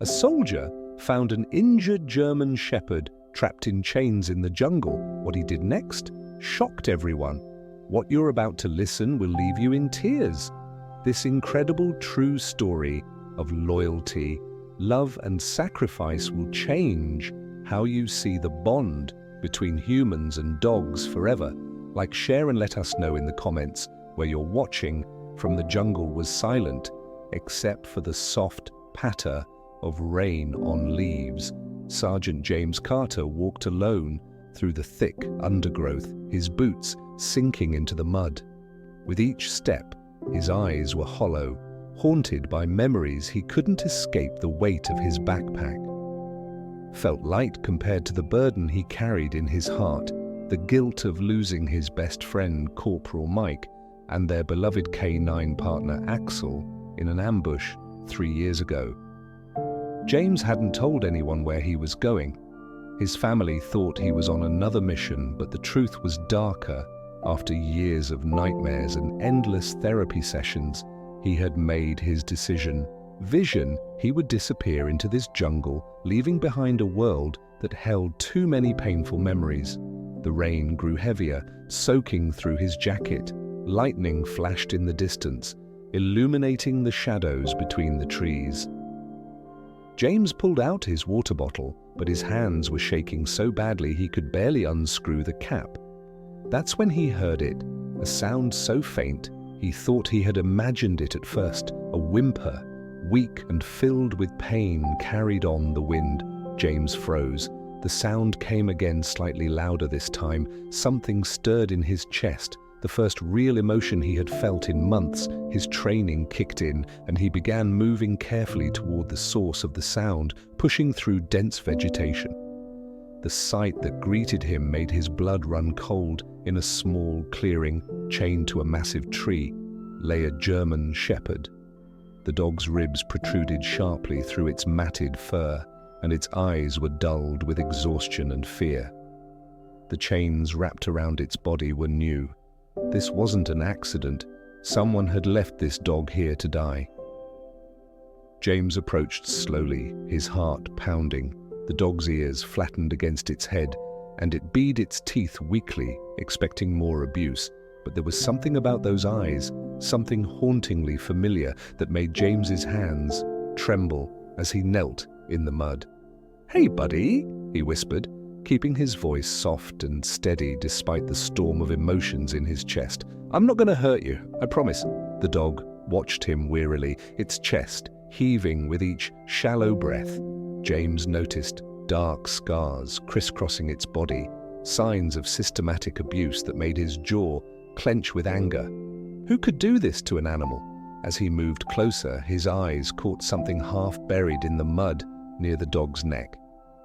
A soldier found an injured German shepherd trapped in chains in the jungle. What he did next shocked everyone. What you're about to listen will leave you in tears. This incredible true story of loyalty, love, and sacrifice will change how you see the bond between humans and dogs forever. Like, share, and let us know in the comments where you're watching from. The jungle was silent, except for the soft patter of rain on leaves. Sergeant James Carter walked alone through the thick undergrowth, his boots sinking into the mud. With each step, his eyes were hollow, haunted by memories he couldn't escape. The weight of his backpack felt light compared to the burden he carried in his heart, the guilt of losing his best friend Corporal Mike and their beloved K9 partner Axel in an ambush 3 years ago. James hadn't told anyone where he was going. His family thought he was on another mission, but the truth was darker. After years of nightmares and endless therapy sessions, he had made his decision. He would disappear into this jungle, leaving behind a world that held too many painful memories. The rain grew heavier, soaking through his jacket. Lightning flashed in the distance, illuminating the shadows between the trees. James pulled out his water bottle, but his hands were shaking so badly he could barely unscrew the cap. That's when he heard it, a sound so faint he thought he had imagined it at first, a whimper, weak and filled with pain, carried on the wind. James froze. The sound came again, slightly louder this time. Something stirred in his chest, the first real emotion he had felt in months. His training kicked in, and he began moving carefully toward the source of the sound, pushing through dense vegetation. The sight that greeted him made his blood run cold. In a small clearing, chained to a massive tree, lay a German shepherd. The dog's ribs protruded sharply through its matted fur, and its eyes were dulled with exhaustion and fear. The chains wrapped around its body were new. This wasn't an accident. Someone had left this dog here to die. James approached slowly, his heart pounding. The dog's ears flattened against its head, and it beat its teeth weakly, expecting more abuse. But there was something about those eyes, something hauntingly familiar, that made James's hands tremble as he knelt in the mud. "Hey, buddy," he whispered, keeping his voice soft and steady despite the storm of emotions in his chest. "I'm not going to hurt you, I promise." The dog watched him wearily, its chest heaving with each shallow breath. James noticed dark scars crisscrossing its body, signs of systematic abuse that made his jaw clench with anger. Who could do this to an animal? As he moved closer, his eyes caught something half buried in the mud near the dog's neck.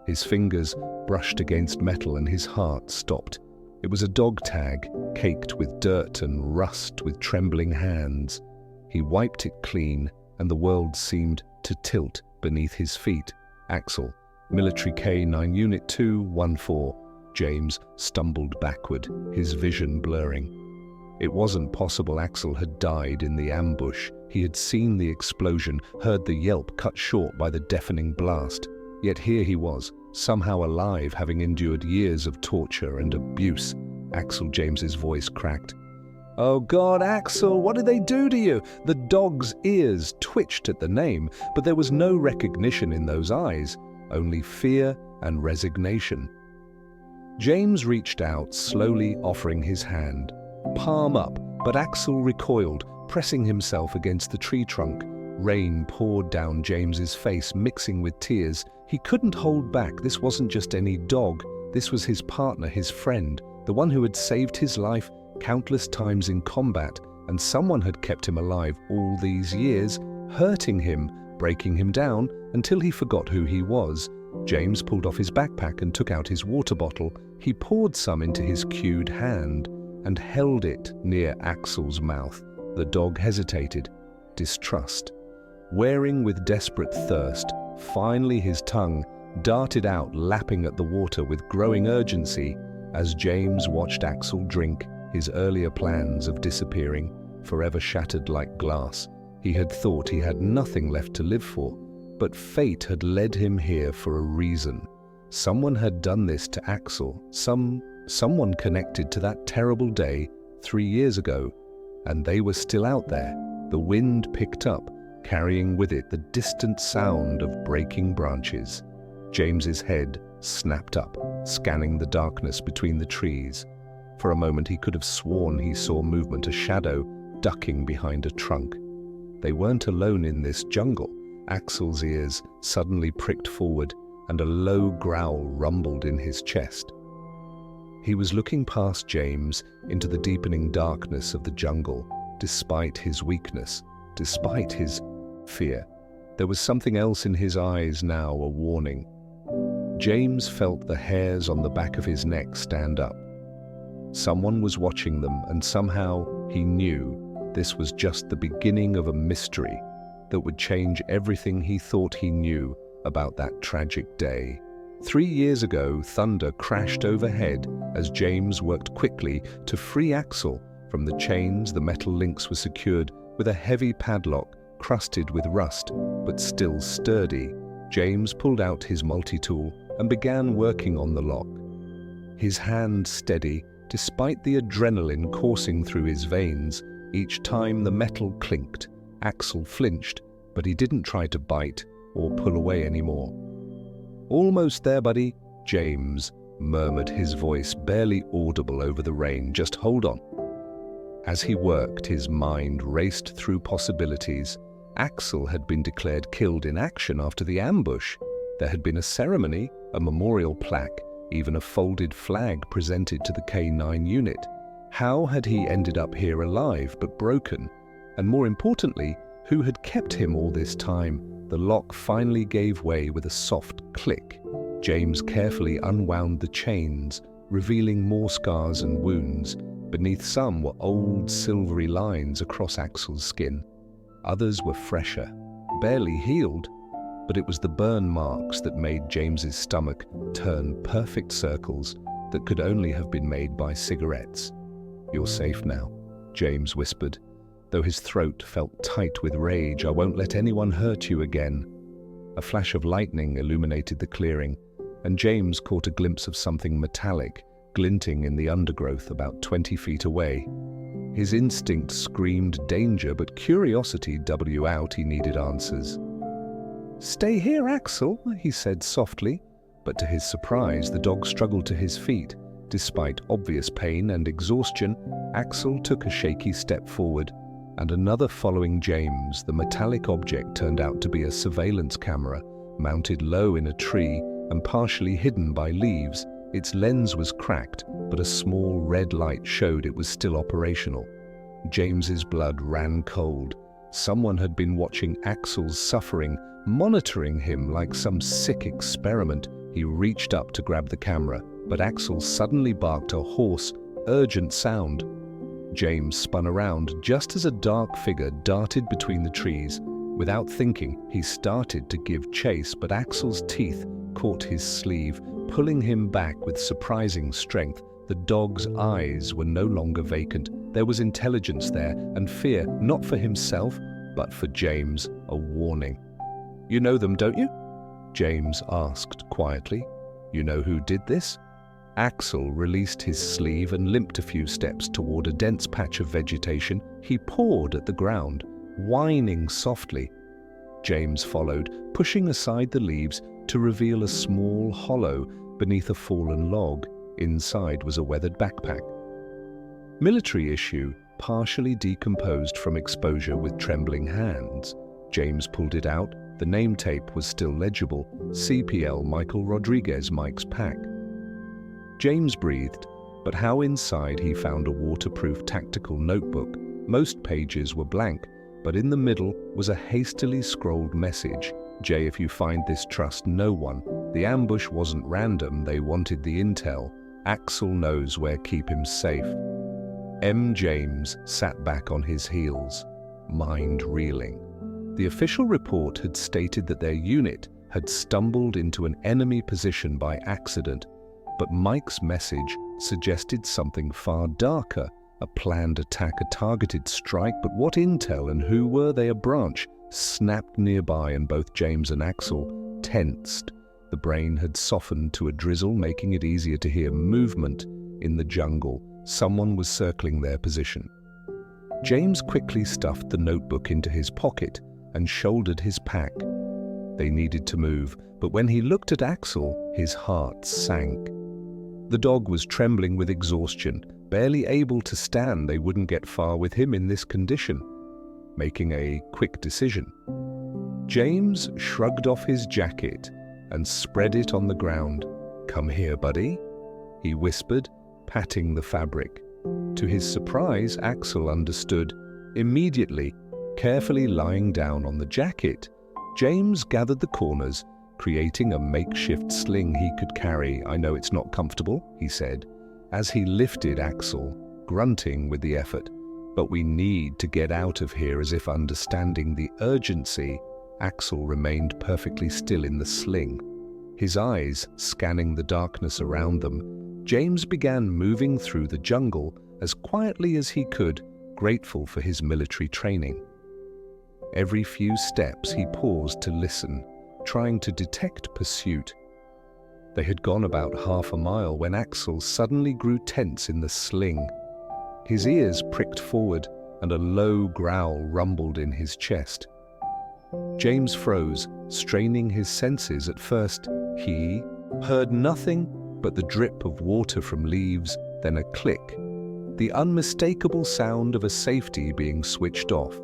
His fingers brushed against metal and his heart stopped. It was a dog tag, caked with dirt and rust. With trembling hands, he wiped it clean, and the world seemed to tilt beneath his feet. Axel, Military K9 Unit 214. James stumbled backward, his vision blurring. It wasn't possible. Axel had died in the ambush. He had seen the explosion, heard the yelp cut short by the deafening blast. Yet here he was, somehow alive, having endured years of torture and abuse. Axel, James's voice cracked. "Oh God, Axel, what did they do to you?" The dog's ears twitched at the name, but there was no recognition in those eyes, only fear and resignation. James reached out, slowly offering his hand, palm up, but Axel recoiled, pressing himself against the tree trunk. Rain poured down James's face, mixing with tears. He couldn't hold back. This wasn't just any dog. This was his partner, his friend, the one who had saved his life countless times in combat, and someone had kept him alive all these years, hurting him, breaking him down, until he forgot who he was. James pulled off his backpack and took out his water bottle. He poured some into his cued hand and held it near Axel's mouth. The dog hesitated, distrust, wearing with desperate thirst. Finally his tongue darted out, lapping at the water with growing urgency. As James watched Axel drink, his earlier plans of disappearing forever shattered like glass. He had thought he had nothing left to live for. But fate had led him here for a reason. Someone had done this to Axel, someone connected to that terrible day 3 years ago, and they were still out there. The wind picked up, carrying with it the distant sound of breaking branches. James's head snapped up, scanning the darkness between the trees. For a moment he could have sworn he saw movement, a shadow ducking behind a trunk. They weren't alone in this jungle. Axel's ears suddenly pricked forward, and a low growl rumbled in his chest. He was looking past James into the deepening darkness of the jungle, despite his weakness, despite his fear. There was something else in his eyes now, a warning. James felt the hairs on the back of his neck stand up. Someone was watching them, and somehow he knew this was just the beginning of a mystery that would change everything he thought he knew about that tragic day. 3 years ago, thunder crashed overhead as James worked quickly to free Axel from the chains. The metal links were secured with a heavy padlock crusted with rust, but still sturdy. James pulled out his multi-tool and began working on the lock. His hand steady, despite the adrenaline coursing through his veins. Each time the metal clinked, Axel flinched, but he didn't try to bite or pull away anymore. "Almost there, buddy," James murmured, his voice barely audible over the rain. "Just hold on." As he worked, his mind raced through possibilities. Axel had been declared killed in action after the ambush. There had been a ceremony, a memorial plaque, even a folded flag presented to the K9 unit. How had he ended up here alive but broken? And more importantly, who had kept him all this time? The lock finally gave way with a soft click. James carefully unwound the chains, revealing more scars and wounds. Beneath some were old silvery lines across Axel's skin. Others were fresher, barely healed, but it was the burn marks that made James's stomach turn perfect circles that could only have been made by cigarettes. "You're safe now," James whispered, though his throat felt tight with rage. "I won't let anyone hurt you again." A flash of lightning illuminated the clearing, and James caught a glimpse of something metallic glinting in the undergrowth about 20 feet away. His instinct screamed danger, but curiosity W out. He needed answers. "Stay here, Axel," he said softly, but to his surprise, the dog struggled to his feet. Despite obvious pain and exhaustion, Axel took a shaky step forward, and another following James. The metallic object turned out to be a surveillance camera, mounted low in a tree and partially hidden by leaves. Its lens was cracked, but a small red light showed it was still operational. James's blood ran cold. Someone had been watching Axel's suffering, monitoring him like some sick experiment. He reached up to grab the camera, but Axel suddenly barked a hoarse, urgent sound. James spun around just as a dark figure darted between the trees. Without thinking, he started to give chase, but Axel's teeth caught his sleeve, pulling him back with surprising strength. The dog's eyes were no longer vacant. There was intelligence there, and fear, not for himself, but for James, a warning. "You know them, don't you?" James asked quietly. "You know who did this?" Axel released his sleeve and limped a few steps toward a dense patch of vegetation. He pawed at the ground, whining softly. James followed, pushing aside the leaves to reveal a small hollow beneath a fallen log. Inside was a weathered backpack. Military issue, partially decomposed from exposure with trembling hands. James pulled it out. The name tape was still legible. CPL Michael Rodriguez, Mike's pack. James breathed, but how inside he found a waterproof tactical notebook. Most pages were blank, but in the middle was a hastily scrolled message. "Jay, if you find this, trust no one. The ambush wasn't random, they wanted the intel. Axel knows where, keep him safe." M. James sat back on his heels, mind reeling. The official report had stated that their unit had stumbled into an enemy position by accident, but Mike's message suggested something far darker, a planned attack, a targeted strike. But what intel, and who were they? A branch snapped nearby and both James and Axel tensed. The brain had softened to a drizzle, making it easier to hear movement in the jungle. Someone was circling their position. James quickly stuffed the notebook into his pocket and shouldered his pack. They needed to move, but when he looked at Axel, his heart sank. The dog was trembling with exhaustion, barely able to stand. They wouldn't get far with him in this condition. Making a quick decision, James shrugged off his jacket and spread it on the ground. "Come here, buddy," he whispered, patting the fabric. To his surprise, Axel understood immediately. Carefully lying down on the jacket, James gathered the corners, creating a makeshift sling he could carry. "I know it's not comfortable," he said, as he lifted Axel, grunting with the effort. "But we need to get out of here." As if understanding the urgency, Axel remained perfectly still in the sling, his eyes scanning the darkness around them. James began moving through the jungle as quietly as he could, grateful for his military training. Every few steps he paused to listen, trying to detect pursuit. They had gone about half a mile when Axel suddenly grew tense in the sling. His ears pricked forward and a low growl rumbled in his chest. James froze, straining his senses. At first, he heard nothing but the drip of water from leaves, then a click, the unmistakable sound of a safety being switched off.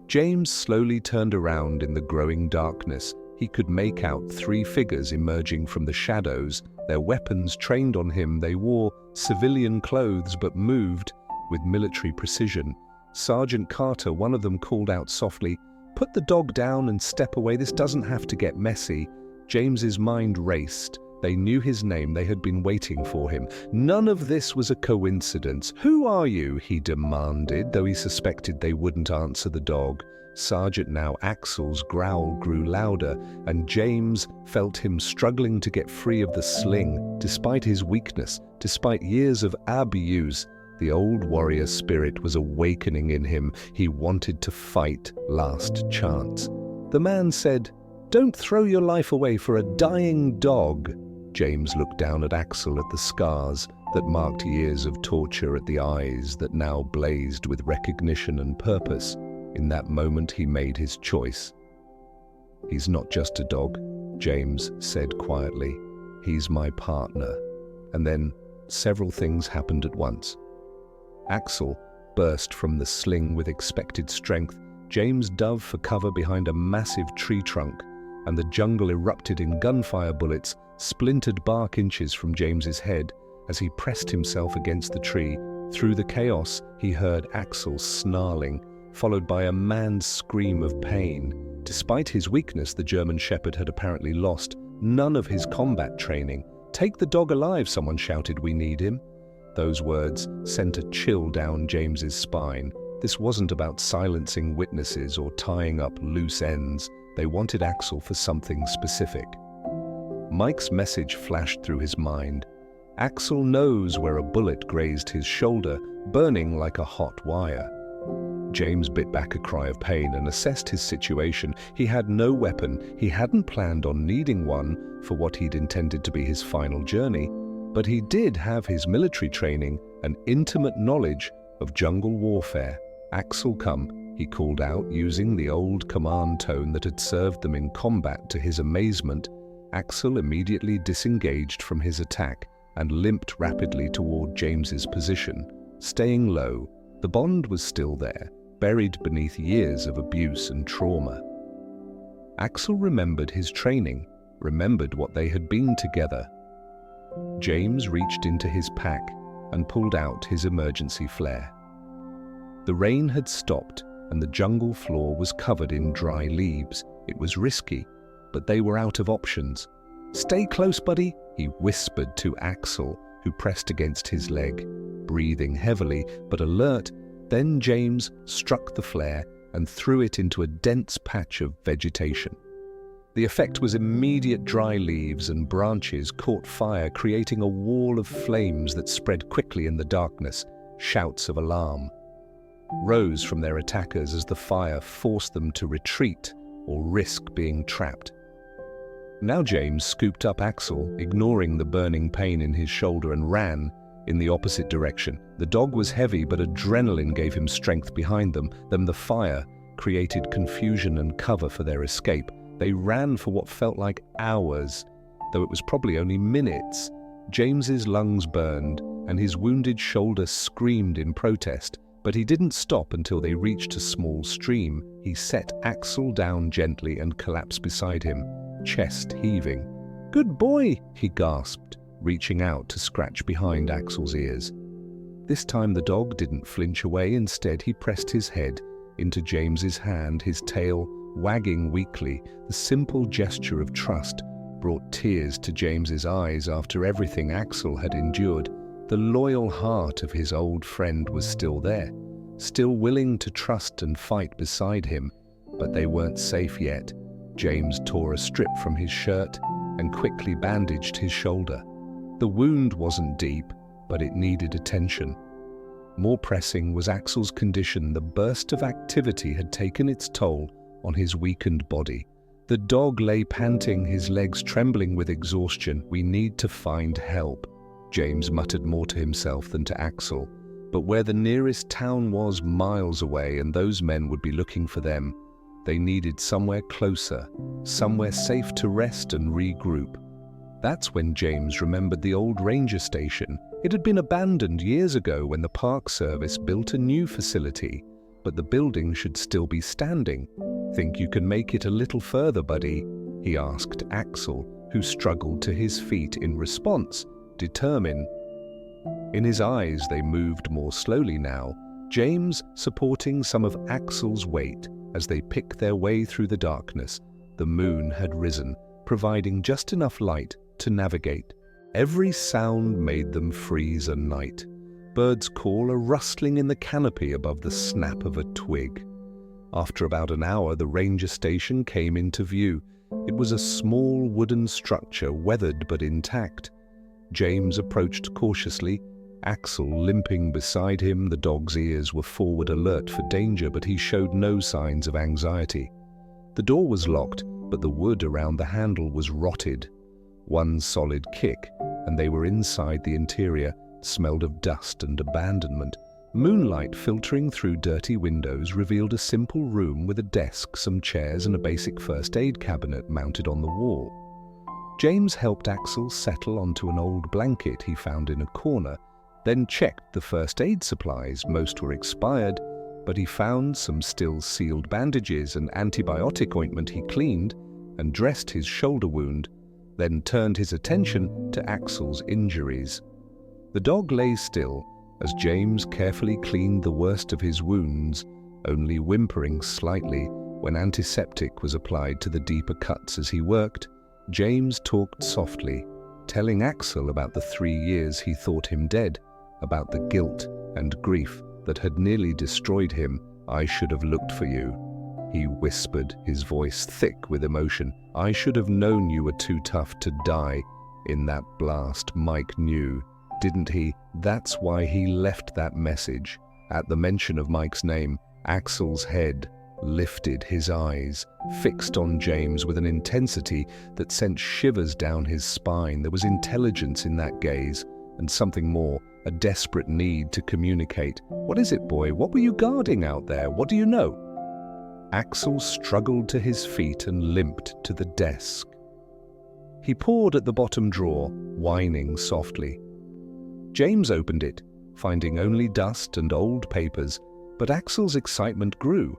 James slowly turned around in the growing darkness. He could make out 3 figures emerging from the shadows, their weapons trained on him. They wore civilian clothes but moved with military precision. Sergeant Carter, one of them, called out softly, "Put the dog down and step away. This doesn't have to get messy." James's mind raced. They knew his name. They had been waiting for him. None of this was a coincidence. "Who are you?" he demanded, though he suspected they wouldn't answer the dog. Sergeant now. Axel's growl grew louder, and James felt him struggling to get free of the sling. Despite his weakness, despite years of abuse, the old warrior spirit was awakening in him. He wanted to fight last chance. The man said, "Don't throw your life away for a dying dog." James looked down at Axel, at the scars that marked years of torture, at the eyes that now blazed with recognition and purpose. In that moment, he made his choice. "He's not just a dog," James said quietly. "He's my partner." And then several things happened at once. Axel burst from the sling with expected strength. James dove for cover behind a massive tree trunk, and the jungle erupted in gunfire bullets, splintered bark inches from James's head as he pressed himself against the tree. Through the chaos, he heard Axel snarling, followed by a man's scream of pain. Despite his weakness, the German Shepherd had apparently lost none of his combat training. "Take the dog alive," someone shouted. "We need him." Those words sent a chill down James's spine. This wasn't about silencing witnesses or tying up loose ends. They wanted Axel for something specific. Mike's message flashed through his mind. "Axel knows where a bullet grazed his shoulder, burning like a hot wire." James bit back a cry of pain and assessed his situation. He had no weapon. He hadn't planned on needing one for what he'd intended to be his final journey. But he did have his military training and intimate knowledge of jungle warfare. "Axel, come," he called out, using the old command tone that had served them in combat. To his amazement, Axel immediately disengaged from his attack and limped rapidly toward James's position. Staying low, the bond was still there, buried beneath years of abuse and trauma. Axel remembered his training, remembered what they had been together. James reached into his pack and pulled out his emergency flare. The rain had stopped and the jungle floor was covered in dry leaves. It was risky, but they were out of options. "Stay close, buddy," he whispered to Axel, who pressed against his leg, breathing heavily but alert. Then James struck the flare and threw it into a dense patch of vegetation. The effect was immediate. Dry leaves and branches caught fire, creating a wall of flames that spread quickly in the darkness. Shouts of alarm. rose from their attackers as the fire forced them to retreat or risk being trapped. Now James scooped up Axel, ignoring the burning pain in his shoulder, and ran in the opposite direction. The dog was heavy, but adrenaline gave him strength behind them. Then the fire created confusion and cover for their escape. They ran for what felt like hours, though it was probably only minutes. James's lungs burned, and his wounded shoulder screamed in protest. But he didn't stop until they reached a small stream. He set Axel down gently and collapsed beside him, chest heaving. "Good boy," he gasped, reaching out to scratch behind Axel's ears. This time the dog didn't flinch away. Instead, he pressed his head into James's hand, his tail wagging weakly. The simple gesture of trust brought tears to James's eyes. After everything Axel had endured, the loyal heart of his old friend was still there, still willing to trust and fight beside him. But they weren't safe yet. James tore a strip from his shirt and quickly bandaged his shoulder. The wound wasn't deep, but it needed attention. More pressing was Axel's condition. The burst of activity had taken its toll on his weakened body. The dog lay panting, his legs trembling with exhaustion. "We need to find help," James muttered, more to himself than to Axel. But where the nearest town was miles away, and those men would be looking for them, they needed somewhere closer, somewhere safe to rest and regroup. That's when James remembered the old ranger station. It had been abandoned years ago when the Park Service built a new facility, but the building should still be standing. "Think you can make it a little further, buddy?" he asked Axel, who struggled to his feet in response, determined. In his eyes, they moved more slowly now, James supporting some of Axel's weight as they picked their way through the darkness. The moon had risen, providing just enough light to navigate. Every sound made them freeze a night. Birds call, a rustling in the canopy above the snap of a twig. After about an hour, the ranger station came into view. It was a small wooden structure, weathered but intact. James approached cautiously, Axel limping beside him. The dog's ears were forward, alert for danger, but he showed no signs of anxiety. The door was locked, but the wood around the handle was rotted. One solid kick, and they were inside. The interior smelled of dust and abandonment. Moonlight filtering through dirty windows revealed a simple room with a desk, some chairs, and a basic first aid cabinet mounted on the wall. James helped Axel settle onto an old blanket he found in a corner, then checked the first aid supplies. Most were expired, but he found some still sealed bandages and antibiotic ointment. He cleaned and dressed his shoulder wound, then turned his attention to Axel's injuries. The dog lay still as James carefully cleaned the worst of his wounds, only whimpering slightly when antiseptic was applied to the deeper cuts. As he worked, James talked softly, telling Axel about the 3 years he thought him dead, about the guilt and grief that had nearly destroyed him. "I should have looked for you," he whispered, his voice thick with emotion. "I should have known you were too tough to die in that blast. Mike knew, didn't he? That's why he left that message." At the mention of Mike's name, Axel's head lifted, his eyes fixed on James with an intensity that sent shivers down his spine. There was intelligence in that gaze, and something more, a desperate need to communicate. "What is it, boy? What were you guarding out there? What do you know?" Axel struggled to his feet and limped to the desk. He pawed at the bottom drawer, whining softly. James opened it, finding only dust and old papers, but Axel's excitement grew.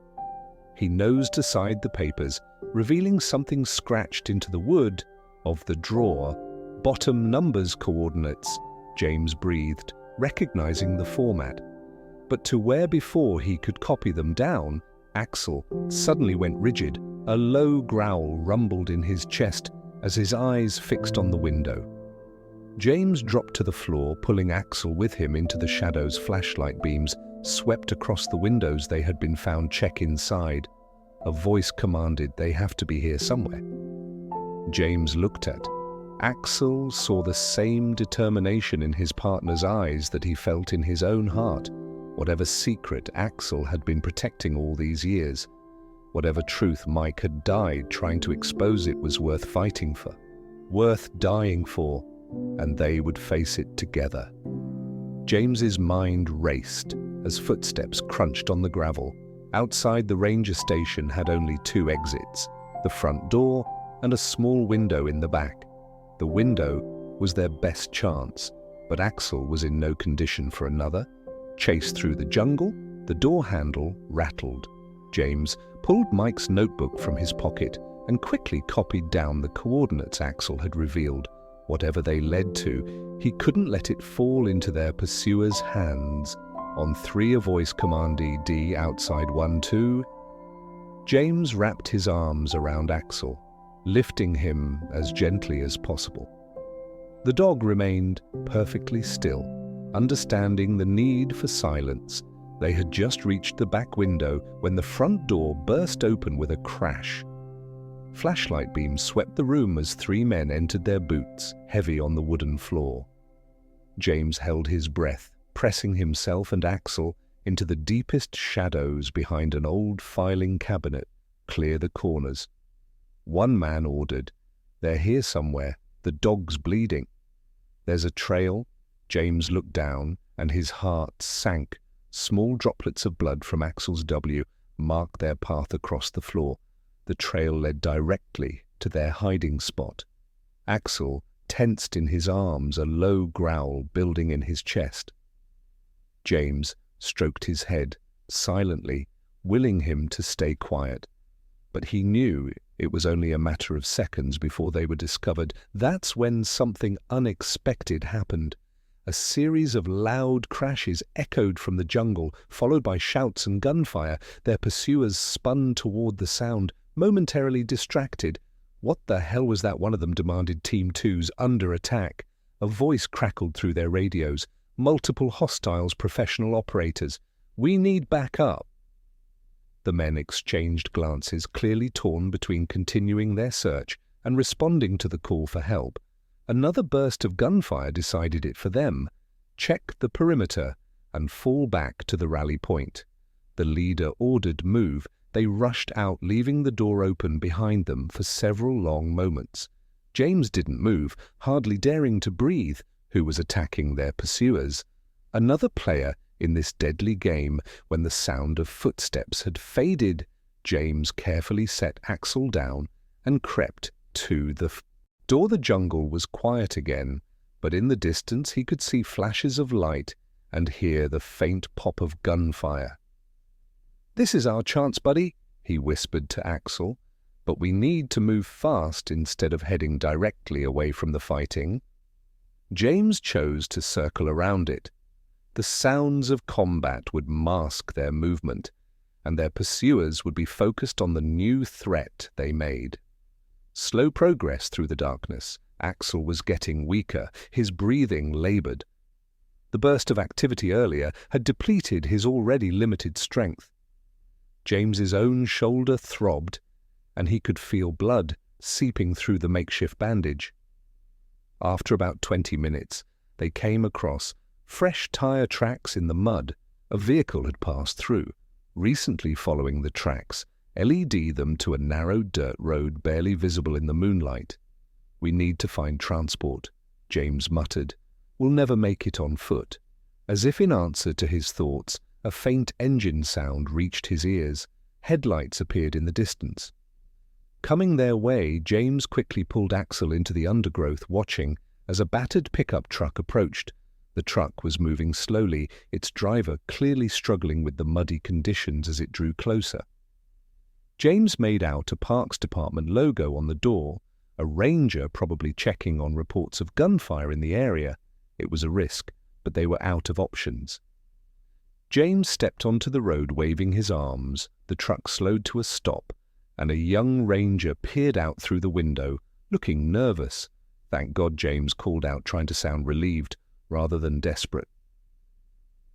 He nosed aside the papers, revealing something scratched into the wood of the drawer. "Bottom numbers coordinates," James breathed, recognizing the format. But to where before he could copy them down, Axel suddenly went rigid. A low growl rumbled in his chest as his eyes fixed on the window. James dropped to the floor, pulling Axel with him into the shadows. Flashlight beams swept across the windows they had been found. "Check inside." A voice commanded, "They have to be here somewhere." James looked at Axel, saw the same determination in his partner's eyes that he felt in his own heart. whatever secret Axel had been protecting all these years, whatever truth Mike had died trying to expose, it was worth fighting for, worth dying for, and they would face it together. James's mind raced as footsteps crunched on the gravel. Outside, the ranger station had only two exits, the front door and a small window in the back. The window was their best chance, but Axel was in no condition for another. Chased through the jungle, the door handle rattled. James pulled Mike's notebook from his pocket and quickly copied down the coordinates Axel had revealed. Whatever they led to, he couldn't let it fall into their pursuers' hands. On 3, a voice commanded D outside 1-2. James wrapped his arms around Axel, lifting him as gently as possible. The dog remained perfectly still, understanding the need for silence. They had just reached the back window when the front door burst open with a crash. Flashlight beams swept the room as 3 men entered, their boots heavy on the wooden floor. James held his breath, pressing himself and Axel into the deepest shadows behind an old filing cabinet. Clear the corners. One man ordered, "They're here somewhere. The dog's bleeding." "There's a trail." James looked down, and his heart sank. Small droplets of blood from Axel's W marked their path across the floor. The trail led directly to their hiding spot. Axel tensed in his arms, a low growl building in his chest. James stroked his head, silently, willing him to stay quiet. But he knew it was only a matter of seconds before they were discovered. That's when something unexpected happened. A series of loud crashes echoed from the jungle, followed by shouts and gunfire. Their pursuers spun toward the sound, momentarily distracted. "What the hell was that?" one of them demanded. Team 2's under attack. A voice crackled through their radios. "Multiple hostiles, professional operators. We need backup." The men exchanged glances, clearly torn between continuing their search and responding to the call for help. Another burst of gunfire decided it for them. Check the perimeter and fall back to the rally point. The leader ordered move. They rushed out, leaving the door open behind them for several long moments. James didn't move, hardly daring to breathe. Who was attacking their pursuers? Another player in this deadly game. When the sound of footsteps had faded, James carefully set Axel down and crept to the door. The jungle was quiet again, but in the distance he could see flashes of light and hear the faint pop of gunfire. "This is our chance, buddy," he whispered to Axel, "but we need to move fast instead of heading directly away from the fighting." James chose to circle around it. The sounds of combat would mask their movement, and their pursuers would be focused on the new threat they made. Slow progress through the darkness. Axel was getting weaker, his breathing labored. The burst of activity earlier had depleted his already limited strength. James's own shoulder throbbed, and he could feel blood seeping through the makeshift bandage. After about 20 minutes, they came across fresh tire tracks in the mud. A vehicle had passed through, recently following the tracks, LED them to a narrow dirt road barely visible in the moonlight. "We need to find transport," James muttered. "We'll never make it on foot." As if in answer to his thoughts, a faint engine sound reached his ears. Headlights appeared in the distance. Coming their way, James quickly pulled Axel into the undergrowth, watching as a battered pickup truck approached. The truck was moving slowly, its driver clearly struggling with the muddy conditions as it drew closer. James made out a Parks Department logo on the door, a ranger probably checking on reports of gunfire in the area. It was a risk, but they were out of options. James stepped onto the road waving his arms. The truck slowed to a stop, and a young ranger peered out through the window, looking nervous. "Thank God," James called out, trying to sound relieved rather than desperate.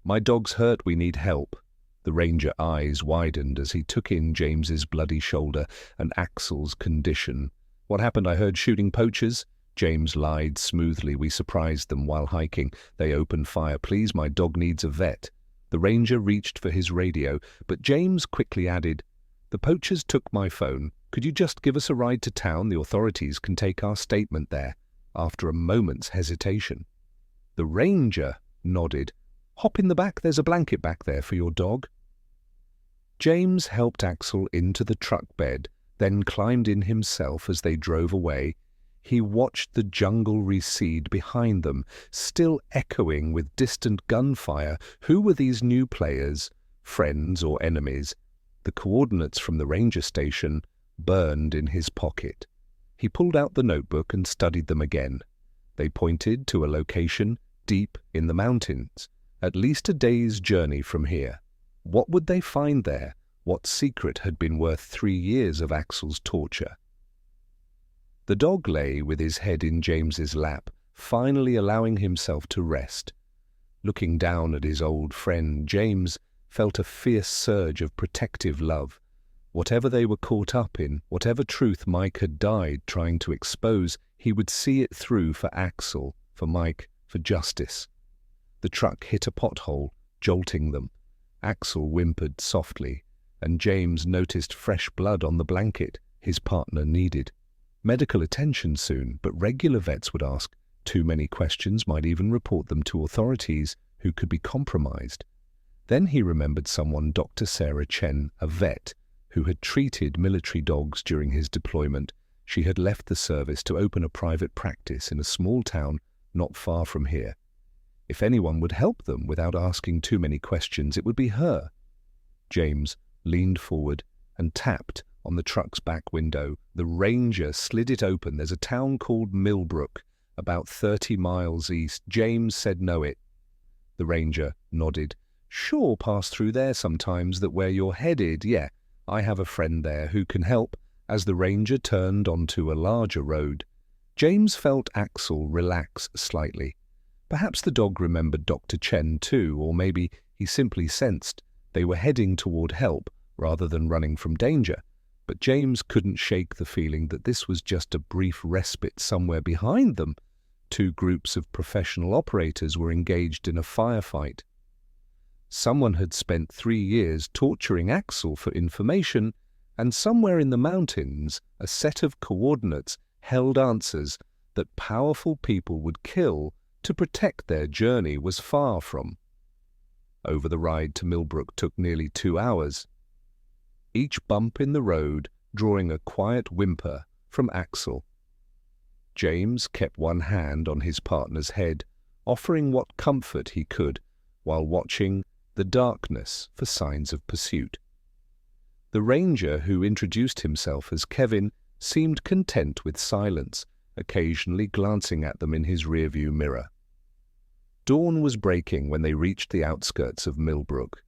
"My dog's hurt. We need help." The ranger eyes widened as he took in James's bloody shoulder and Axel's condition. "What happened? I heard shooting poachers." James lied smoothly. "We surprised them while hiking. They opened fire. Please, my dog needs a vet." The ranger reached for his radio, but James quickly added, "The poachers took my phone. Could you just give us a ride to town? The authorities can take our statement there," after a moment's hesitation. The ranger nodded. "Hop in the back, there's a blanket back there for your dog." James helped Axel into the truck bed, then climbed in himself as they drove away. He watched the jungle recede behind them, still echoing with distant gunfire. Who were these new players, friends or enemies? The coordinates from the ranger station burned in his pocket. He pulled out the notebook and studied them again. They pointed to a location deep in the mountains, at least a day's journey from here. What would they find there? What secret had been worth 3 years of Axel's torture? The dog lay with his head in James's lap, finally allowing himself to rest. Looking down at his old friend, James felt a fierce surge of protective love. Whatever they were caught up in, whatever truth Mike had died trying to expose, he would see it through for Axel, for Mike, for justice. The truck hit a pothole, jolting them. Axel whimpered softly, and James noticed fresh blood on the blanket his partner needed. Medical attention soon, but regular vets would ask too many questions, might even report them to authorities who could be compromised. Then he remembered someone, Dr. Sarah Chen, a vet, who had treated military dogs during his deployment. She had left the service to open a private practice in a small town not far from here. If anyone would help them without asking too many questions, it would be her. James leaned forward and tapped on the truck's back window. The ranger slid it open. "There's a town called Millbrook, about 30 miles east." James said, "Know it." The ranger nodded. "Sure, pass through there sometimes. That where you're headed? Yeah, I have a friend there who can help." As the ranger turned onto a larger road, James felt Axel relax slightly. Perhaps the dog remembered Dr. Chen too, or maybe he simply sensed they were heading toward help rather than running from danger. But James couldn't shake the feeling that this was just a brief respite somewhere behind them. 2 groups of professional operators were engaged in a firefight. Someone had spent 3 years torturing Axel for information, and somewhere in the mountains, a set of coordinates held answers that powerful people would kill to protect their journey was far from. Over the ride to Millbrook took nearly 2 hours. Each bump in the road drawing a quiet whimper from Axel. James kept one hand on his partner's head, offering what comfort he could, while watching the darkness for signs of pursuit. The ranger, who introduced himself as Kevin, seemed content with silence, occasionally glancing at them in his rearview mirror. Dawn was breaking when they reached the outskirts of Millbrook,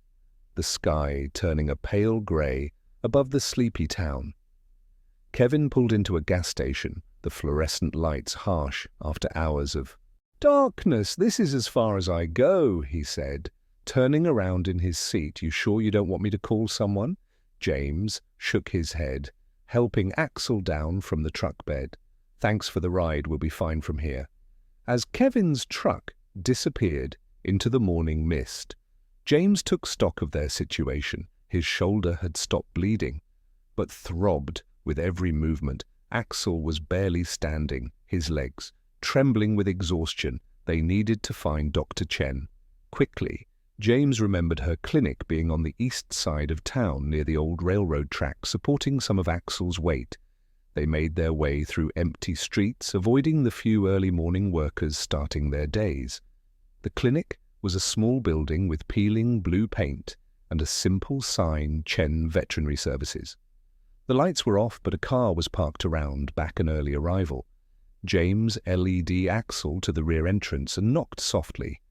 the sky turning a pale grey above the sleepy town. Kevin pulled into a gas station, the fluorescent lights harsh after hours of darkness. "This is as far as I go," he said, turning around in his seat. "You sure you don't want me to call someone?" James shook his head, helping Axel down from the truck bed. "Thanks for the ride, we'll be fine from here." As Kevin's truck disappeared into the morning mist, James took stock of their situation. His shoulder had stopped bleeding, but throbbed with every movement. Axel was barely standing, his legs trembling with exhaustion. They needed to find Dr. Chen. Quickly, James remembered her clinic being on the east side of town near the old railroad track, supporting some of Axel's weight. They made their way through empty streets, avoiding the few early morning workers starting their days. The clinic was a small building with peeling blue paint and a simple sign, Chen Veterinary Services. The lights were off, but a car was parked around, back an early arrival. James LED Axel to the rear entrance and knocked softly.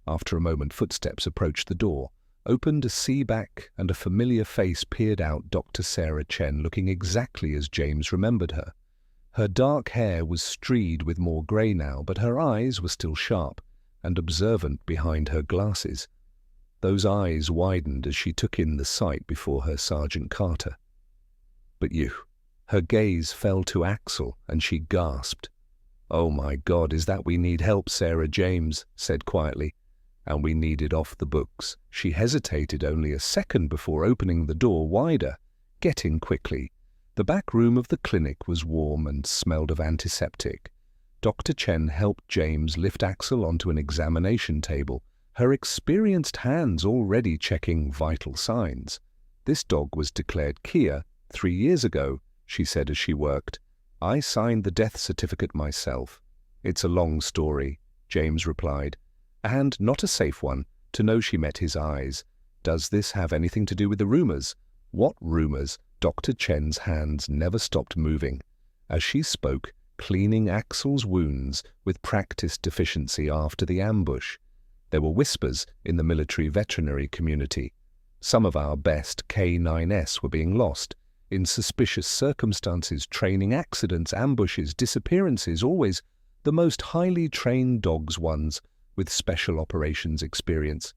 After a moment, footsteps approached the door, opened a seaback, and a familiar face peered out. Dr. Sarah Chen, looking exactly as James remembered her. Her dark hair was streaked with more grey now, but her eyes were still sharp and observant behind her glasses. Those eyes widened as she took in the sight before her, Sergeant Carter. "But you..." Her gaze fell to Axel, and she gasped. "Oh my God, is that we need help?" Sarah James said quietly. and we needed off the books. She hesitated only a second before opening the door wider. Get in quickly. The back room of the clinic was warm and smelled of antiseptic. Dr. Chen helped James lift Axel onto an examination table, her experienced hands already checking vital signs. This dog was declared Kia 3 years ago, she said as she worked. I signed the death certificate myself. It's a long story, James replied, and not a safe one, to know she met his eyes. Does this have anything to do with the rumors? What rumors? Dr. Chen's hands never stopped moving. As she spoke, cleaning Axel's wounds with practiced efficiency after the ambush. There were whispers in the military veterinary community. Some of our best K9S were being lost. In suspicious circumstances, training accidents, ambushes, disappearances, always the most highly trained dogs, ones with special operations experience.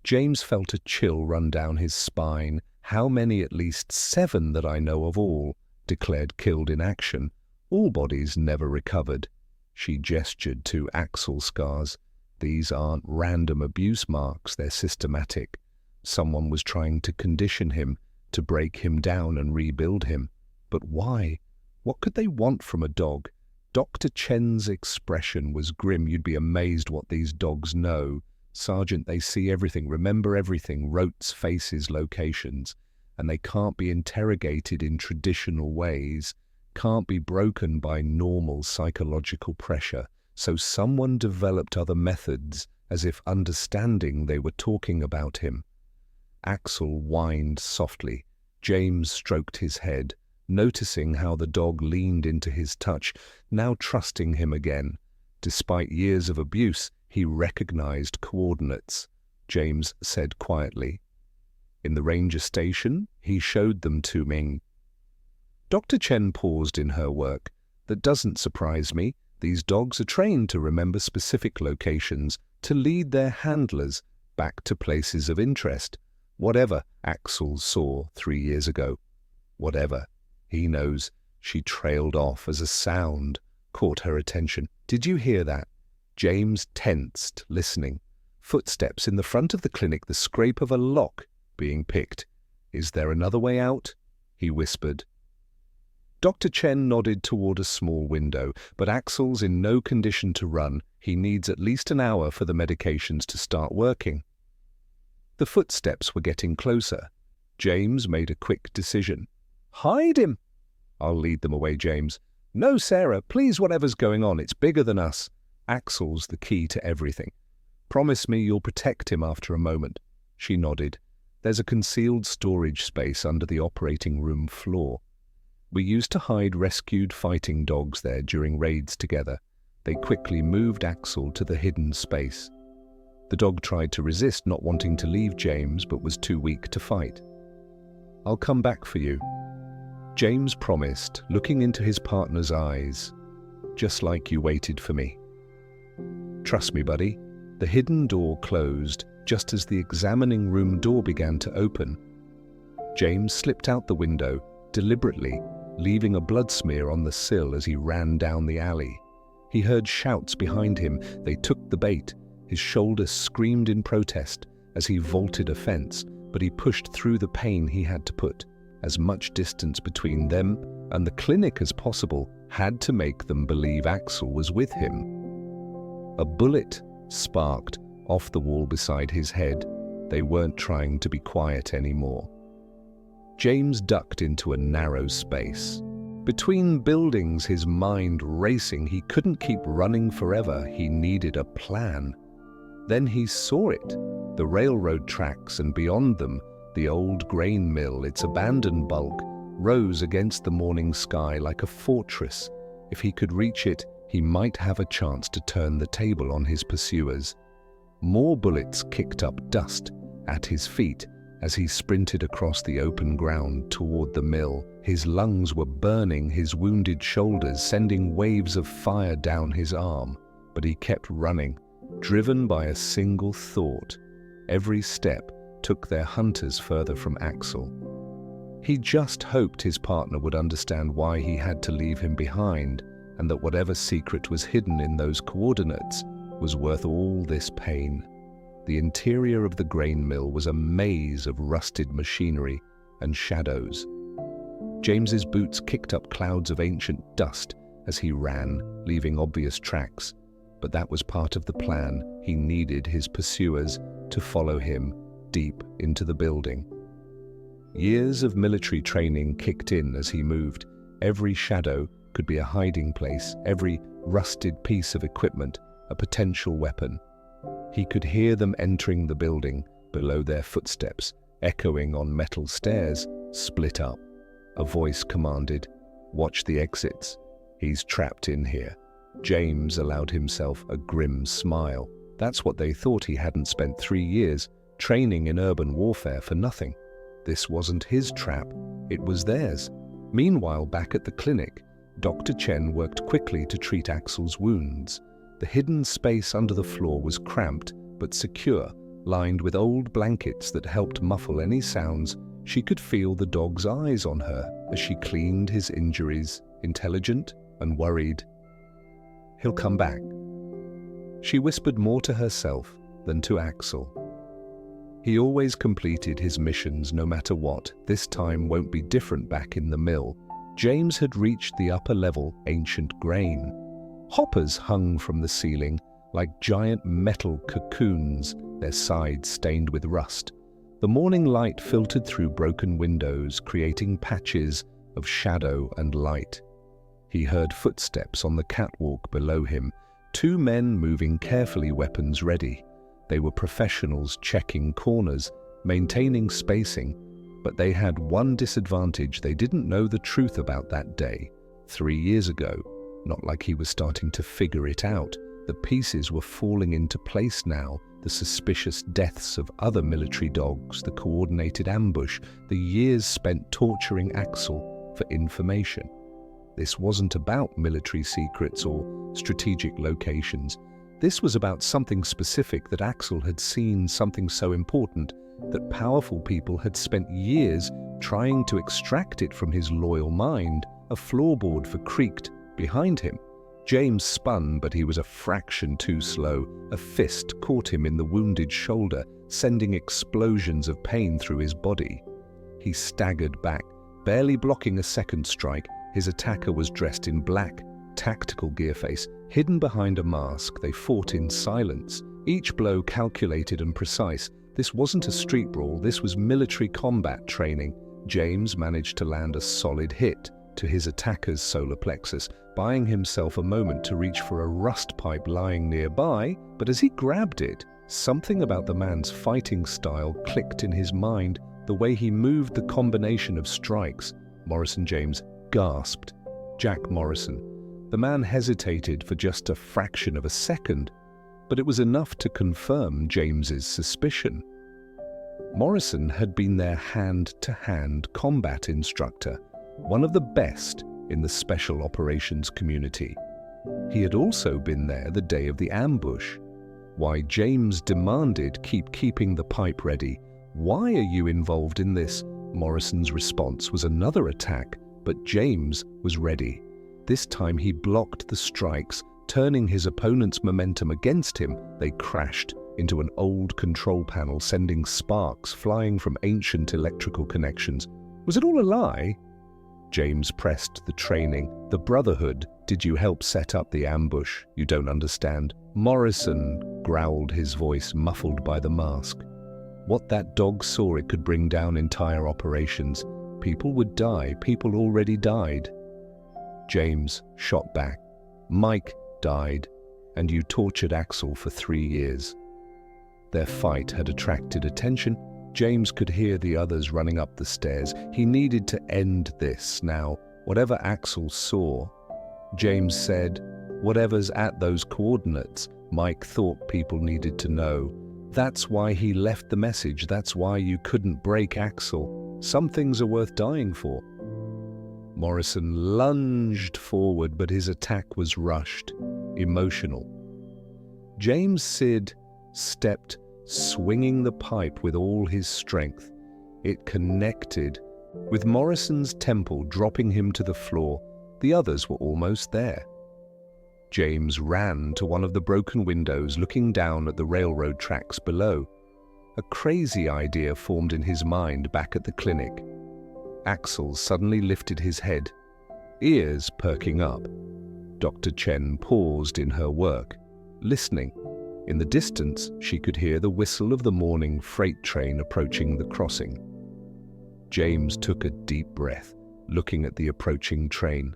James felt a chill run down his spine. How many? At least 7 that I know of, all declared killed in action. All bodies never recovered. She gestured to Axel's scars. These aren't random abuse marks, they're systematic. Someone was trying to condition him, to break him down and rebuild him. But why? What could they want from a dog? Dr. Chen's expression was grim. You'd be amazed what these dogs know. Sergeant, they see everything, remember everything, rotes, faces, locations, and they can't be interrogated in traditional ways, can't be broken by normal psychological pressure. So someone developed other methods, as if understanding they were talking about him. Axel whined softly. James stroked his head, noticing how the dog leaned into his touch, now trusting him again. Despite years of abuse, he recognized coordinates, James said quietly. In the ranger station, he showed them to me. Dr. Chen paused in her work. That doesn't surprise me. These dogs are trained to remember specific locations, to lead their handlers back to places of interest. Whatever Axel saw 3 years ago. Whatever. He knows. She trailed off as a sound caught her attention. Did you hear that? James tensed, listening. Footsteps in the front of the clinic, the scrape of a lock being picked. Is there another way out? He whispered. Dr. Chen nodded toward a small window, but Axel's in no condition to run. He needs at least an hour for the medications to start working. The footsteps were getting closer. James made a quick decision. Hide him! I'll lead them away, James. No, Sarah, please, whatever's going on, it's bigger than us. Axel's the key to everything. Promise me you'll protect him after a moment. She nodded. There's a concealed storage space under the operating room floor. We used to hide rescued fighting dogs there during raids together. They quickly moved Axel to the hidden space. The dog tried to resist, not wanting to leave James, but was too weak to fight. I'll come back for you, James promised, looking into his partner's eyes, just like you waited for me. Trust me, buddy. The hidden door closed just as the examining room door began to open. James slipped out the window, deliberately, leaving a blood smear on the sill as he ran down the alley. He heard shouts behind him. They took the bait. His shoulder screamed in protest as he vaulted a fence, but he pushed through the pain. He had to put as much distance between them and the clinic as possible, had to make them believe Axel was with him. A bullet sparked off the wall beside his head. They weren't trying to be quiet anymore. James ducked into a narrow space. Between buildings, his mind racing. He couldn't keep running forever. He needed a plan. Then he saw it, the railroad tracks, and beyond them, the old grain mill, its abandoned bulk, rose against the morning sky like a fortress. If he could reach it, he might have a chance to turn the table on his pursuers. More bullets kicked up dust at his feet as he sprinted across the open ground toward the mill. His lungs were burning, his wounded shoulders sending waves of fire down his arm. But he kept running, driven by a single thought. Every step took their hunters further from Axel. He just hoped his partner would understand why he had to leave him behind, and that whatever secret was hidden in those coordinates was worth all this pain. The interior of the grain mill was a maze of rusted machinery and shadows. James's boots kicked up clouds of ancient dust as he ran, leaving obvious tracks. But that was part of the plan. He needed his pursuers to follow him deep into the building. Years of military training kicked in as he moved. Every shadow could be a hiding place, every rusted piece of equipment a potential weapon. He could hear them entering the building below their footsteps, echoing on metal stairs. Split up. A voice commanded, "Watch the exits. He's trapped in here." James allowed himself a grim smile. That's what they thought. He hadn't spent 3 years training in urban warfare for nothing. This wasn't his trap, it was theirs. Meanwhile, back at the clinic, Dr. Chen worked quickly to treat Axel's wounds. The hidden space under the floor was cramped but secure, lined with old blankets that helped muffle any sounds. She could feel the dog's eyes on her as she cleaned his injuries, intelligent and worried. "He'll come back." She whispered more to herself than to Axel. He always completed his missions no matter what. This time won't be different back in the mill. James had reached the upper level ancient grain. Hoppers hung from the ceiling like giant metal cocoons, their sides stained with rust. The morning light filtered through broken windows, creating patches of shadow and light. He heard footsteps on the catwalk below him, 2 men moving carefully, weapons ready. They were professionals checking corners, maintaining spacing, but they had one disadvantage. They didn't know the truth about that day, 3 years ago. Not like he was starting to figure it out. The pieces were falling into place now. The suspicious deaths of other military dogs, the coordinated ambush, the years spent torturing Axel for information. This wasn't about military secrets or strategic locations. This was about something specific that Axel had seen, something so important that powerful people had spent years trying to extract it from his loyal mind. A floorboard creaked behind him. James spun, but he was a fraction too slow. A fist caught him in the wounded shoulder, sending explosions of pain through his body. He staggered back, barely blocking a second strike. His attacker was dressed in black, tactical gearface, hidden behind a mask. They fought in silence, each blow calculated and precise. This wasn't a street brawl, this was military combat training. James managed to land a solid hit to his attacker's solar plexus, buying himself a moment to reach for a rust pipe lying nearby. But as he grabbed it, something about the man's fighting style clicked in his mind. The way he moved, the combination of strikes. Morrison James gasped. Jack Morrison. The man hesitated for just a fraction of a second, but it was enough to confirm James's suspicion. Morrison had been their hand-to-hand combat instructor, one of the best in the special operations community. He had also been there the day of the ambush. Why James demanded keeping the pipe ready. "Why are you involved in this?" Morrison's response was another attack, but James was ready. This time he blocked the strikes, turning his opponent's momentum against him. They crashed into an old control panel, sending sparks flying from ancient electrical connections. Was it all a lie? James pressed the training. "The Brotherhood. Did you help set up the ambush? You don't understand." Morrison growled, his voice muffled by the mask. What that dog saw, it could bring down entire operations. People would die. People already died. James shot back. "Mike died, and you tortured Axel for 3 years." Their fight had attracted attention. James could hear the others running up the stairs. He needed to end this now, whatever Axel saw. James said, "Whatever's at those coordinates." Mike thought people needed to know. That's why he left the message. That's why you couldn't break Axel. Some things are worth dying for. Morrison lunged forward, but his attack was rushed, emotional. James Sid stepped, swinging the pipe with all his strength. It connected with Morrison's temple, dropping him to the floor. The others were almost there. James ran to one of the broken windows, looking down at the railroad tracks below. A crazy idea formed in his mind back at the clinic. Axel suddenly lifted his head, ears perking up. Dr. Chen paused in her work, listening. In the distance, she could hear the whistle of the morning freight train approaching the crossing. James took a deep breath, looking at the approaching train.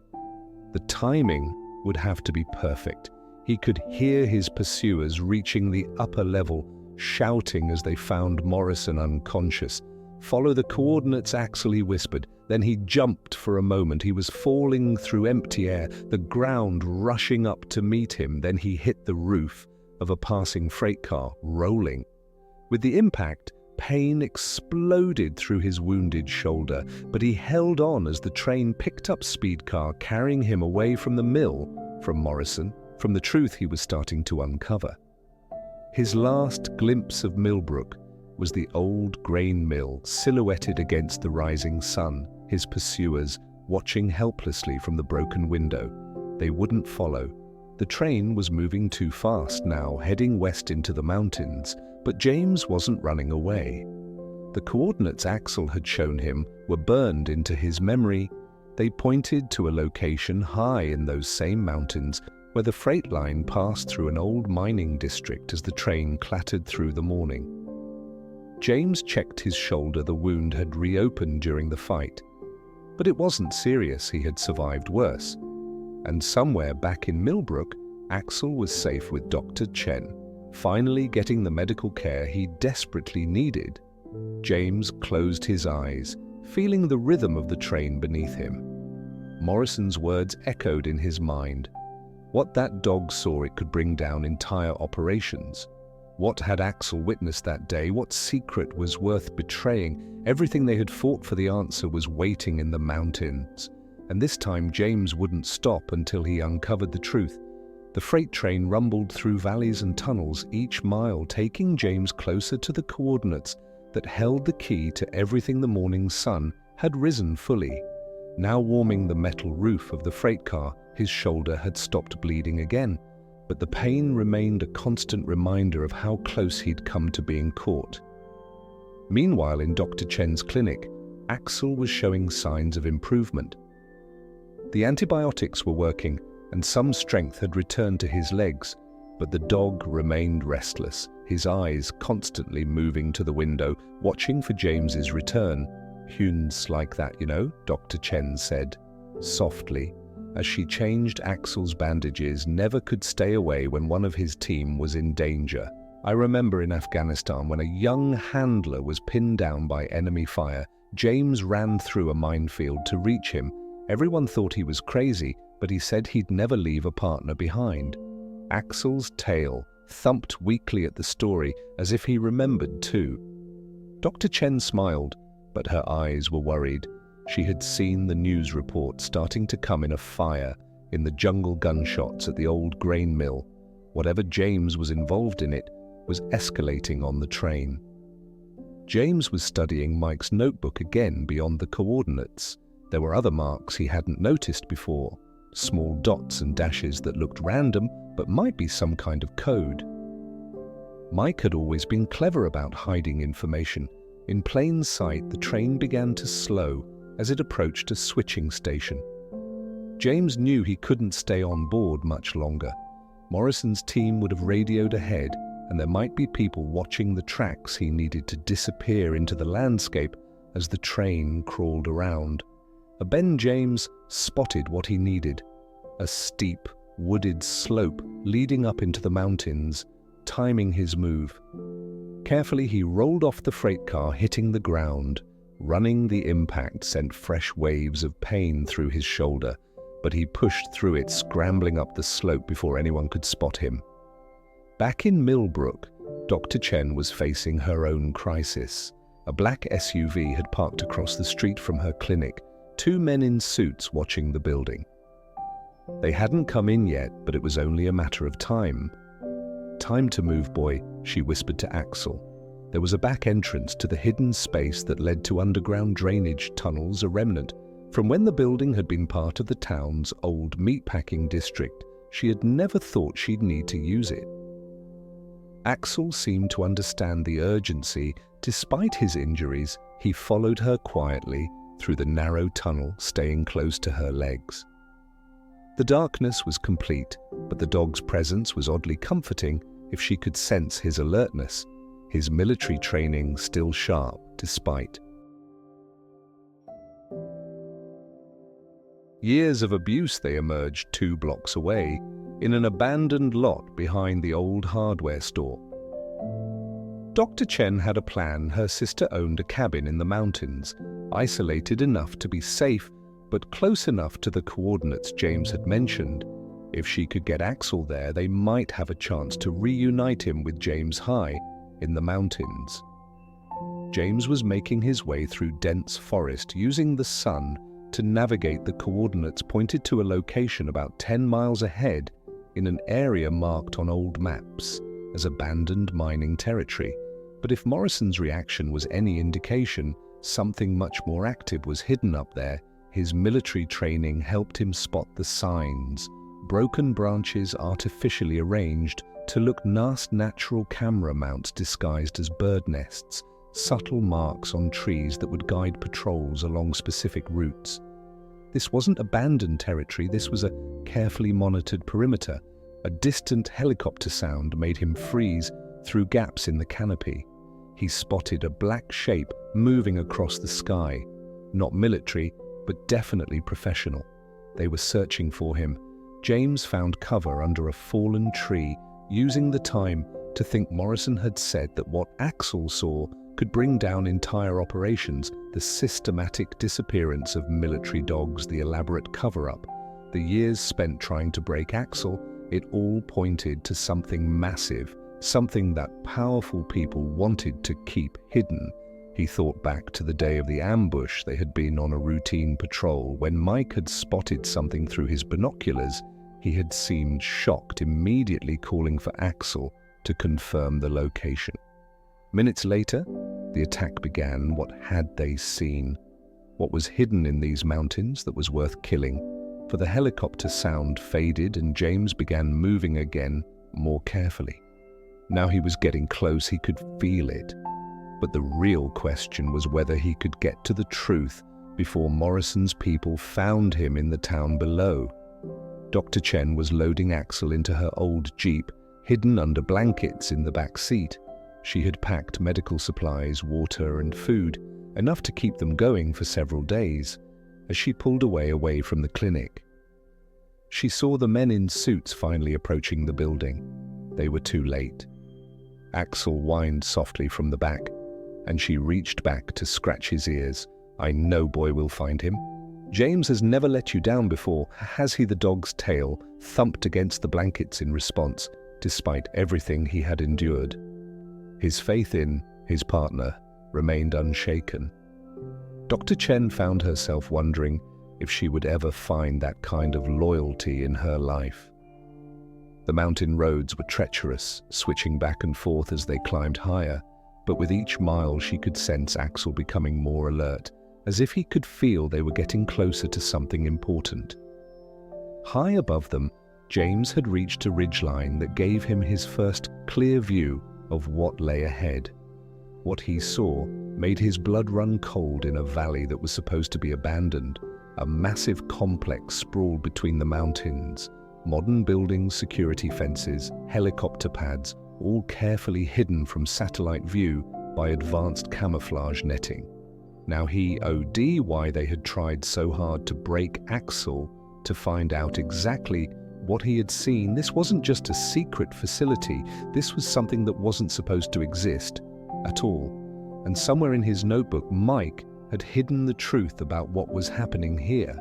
The timing would have to be perfect. He could hear his pursuers reaching the upper level, shouting as they found Morrison unconscious. "Follow the coordinates, Axel," he whispered. Then he jumped for a moment. He was falling through empty air, the ground rushing up to meet him. Then he hit the roof of a passing freight car, rolling. With the impact, pain exploded through his wounded shoulder, but he held on as the train picked up speed, car carrying him away from the mill, from Morrison, from the truth he was starting to uncover. His last glimpse of Millbrook was the old grain mill silhouetted against the rising sun, his pursuers watching helplessly from the broken window. They wouldn't follow. The train was moving too fast now, heading west into the mountains, but James wasn't running away. The coordinates Axel had shown him were burned into his memory. They pointed to a location high in those same mountains where the freight line passed through an old mining district as the train clattered through the morning. James checked his shoulder. The wound had reopened during the fight. But it wasn't serious. He had survived worse. And somewhere back in Millbrook, Axel was safe with Dr. Chen, finally getting the medical care he desperately needed. James closed his eyes, feeling the rhythm of the train beneath him. Morrison's words echoed in his mind. What that dog saw, it could bring down entire operations. What had Axel witnessed that day? What secret was worth betraying? Everything they had fought for, the answer was waiting in the mountains. And this time James wouldn't stop until he uncovered the truth. The freight train rumbled through valleys and tunnels, each mile taking James closer to the coordinates that held the key to everything. The morning sun had risen fully, now warming the metal roof of the freight car. His shoulder had stopped bleeding again, but the pain remained a constant reminder of how close he'd come to being caught. Meanwhile, in Dr. Chen's clinic, Axel was showing signs of improvement. The antibiotics were working, and some strength had returned to his legs, but the dog remained restless, his eyes constantly moving to the window, watching for James's return. "Hunds like that, you know," Dr. Chen said, softly, as she changed Axel's bandages. "Never could stay away when one of his team was in danger. I remember in Afghanistan when a young handler was pinned down by enemy fire. James ran through a minefield to reach him. Everyone thought he was crazy, but he said he'd never leave a partner behind." Axel's tail thumped weakly at the story, as if he remembered too. Dr. Chen smiled, but her eyes were worried. She had seen the news reports starting to come in a fire, in the jungle gunshots at the old grain mill. Whatever James was involved in, it was escalating on the train. James was studying Mike's notebook again beyond the coordinates. There were other marks he hadn't noticed before, small dots and dashes that looked random but might be some kind of code. Mike had always been clever about hiding information. In plain sight, the train began to slow as it approached a switching station. James knew he couldn't stay on board much longer. Morrison's team would have radioed ahead, and there might be people watching the tracks. He needed to disappear into the landscape as the train crawled around. A bend. James spotted what he needed, a steep, wooded slope leading up into the mountains, timing his move. Carefully, he rolled off the freight car, hitting the ground. Running, the impact sent fresh waves of pain through his shoulder, but he pushed through it, scrambling up the slope before anyone could spot him. Back in Millbrook, Dr. Chen was facing her own crisis. A black SUV had parked across the street from her clinic, 2 men in suits watching the building. They hadn't come in yet, but it was only a matter of time. "Time to move, boy," she whispered to Axel. There was a back entrance to the hidden space that led to underground drainage tunnels, a remnant from when the building had been part of the town's old meatpacking district. She had never thought she'd need to use it. Axel seemed to understand the urgency. Despite his injuries, he followed her quietly through the narrow tunnel, staying close to her legs. The darkness was complete, but the dog's presence was oddly comforting if she could sense his alertness, his military training still sharp despite. Years of abuse, they emerged 2 blocks away, in an abandoned lot behind the old hardware store. Dr. Chen had a plan. Her sister owned a cabin in the mountains, isolated enough to be safe, but close enough to the coordinates James had mentioned. If she could get Axel there, they might have a chance to reunite him with James high in the mountains. James was making his way through dense forest, using the sun to navigate. The coordinates pointed to a location about 10 miles ahead in an area marked on old maps as abandoned mining territory. But if Morrison's reaction was any indication, something much more active was hidden up there. His military training helped him spot the signs, broken branches artificially arranged to look natural camera mounts disguised as bird nests, subtle marks on trees that would guide patrols along specific routes. This wasn't abandoned territory, this was a carefully monitored perimeter. A distant helicopter sound made him freeze through gaps in the canopy. He spotted a black shape moving across the sky. Not military, but definitely professional. They were searching for him. James found cover under a fallen tree, using the time to think Morrison had said that what Axel saw could bring down entire operations. The systematic disappearance of military dogs, the elaborate cover-up, the years spent trying to break Axel, it all pointed to something massive, something that powerful people wanted to keep hidden. He thought back to the day of the ambush. They had been on a routine patrol. When Mike had spotted something through his binoculars, he had seemed shocked, immediately calling for Axel to confirm the location. Minutes later, the attack began. What had they seen? What was hidden in these mountains that was worth killing? For the helicopter sound faded and James began moving again, more carefully. Now he was getting close, he could feel it. But the real question was whether he could get to the truth before Morrison's people found him in the town below. Dr. Chen was loading Axel into her old Jeep, hidden under blankets in the back seat. She had packed medical supplies, water and food, enough to keep them going for several days. As she pulled away from the clinic, she saw the men in suits finally approaching the building. They were too late. Axel whined softly from the back, and she reached back to scratch his ears. "I know boy will find him. James has never let you down before, has he?" The dog's tail thumped against the blankets in response, despite everything he had endured. His faith in his partner remained unshaken. Dr. Chen found herself wondering if she would ever find that kind of loyalty in her life. The mountain roads were treacherous, switching back and forth as they climbed higher, but with each mile she could sense Axel becoming more alert, as if he could feel they were getting closer to something important. High above them, James had reached a ridgeline that gave him his first clear view of what lay ahead. What he saw made his blood run cold. In a valley that was supposed to be abandoned, a massive complex sprawled between the mountains. Modern buildings, security fences, helicopter pads, all carefully hidden from satellite view by advanced camouflage netting. Now he OD why they had tried so hard to break Axel to find out exactly what he had seen. This wasn't just a secret facility, this was something that wasn't supposed to exist at all. And somewhere in his notebook, Mike had hidden the truth about what was happening here.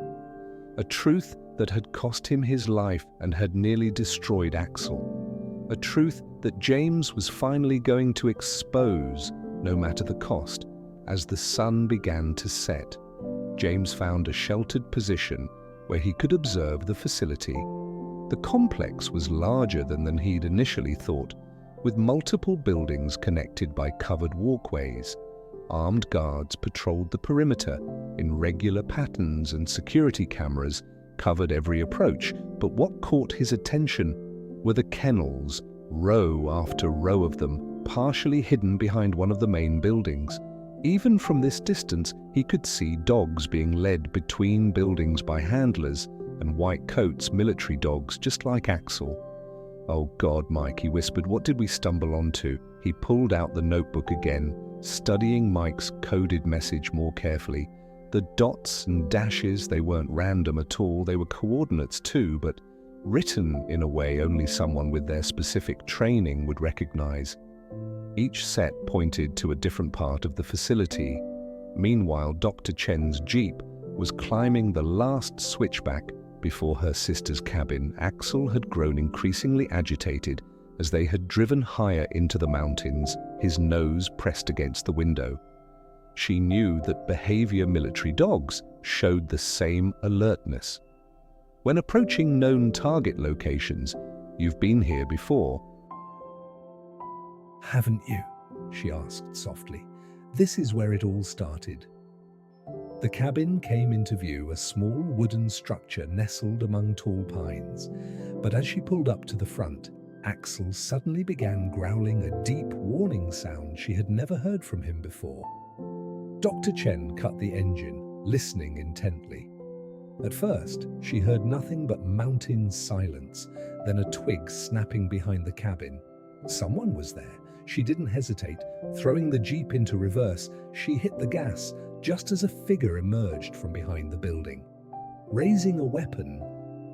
A truth that had cost him his life and had nearly destroyed Axel. A truth that James was finally going to expose, no matter the cost. As the sun began to set, James found a sheltered position where he could observe the facility. The complex was larger than he'd initially thought, with multiple buildings connected by covered walkways. Armed guards patrolled the perimeter in regular patterns, and security cameras covered every approach, but what caught his attention were the kennels, row after row of them, partially hidden behind one of the main buildings. Even from this distance, he could see dogs being led between buildings by handlers and white coats, military dogs, just like Axel. "Oh God, Mike," he whispered, "what did we stumble onto?" He pulled out the notebook again, studying Mike's coded message more carefully. The dots and dashes, they weren't random at all, they were coordinates too, but written in a way only someone with their specific training would recognize. Each set pointed to a different part of the facility. Meanwhile, Dr. Chen's jeep was climbing the last switchback before her sister's cabin. Axel had grown increasingly agitated as they had driven higher into the mountains, his nose pressed against the window. She knew that behavior military dogs showed the same alertness. When approaching known target locations, "You've been here before." "Haven't you?" she asked softly. "This is where it all started." The cabin came into view, a small wooden structure nestled among tall pines. But as she pulled up to the front, Axel suddenly began growling a deep warning sound she had never heard from him before. Dr. Chen cut the engine, listening intently. At first, she heard nothing but mountain silence, then a twig snapping behind the cabin. Someone was there. She didn't hesitate. Throwing the jeep into reverse, she hit the gas just as a figure emerged from behind the building. Raising a weapon,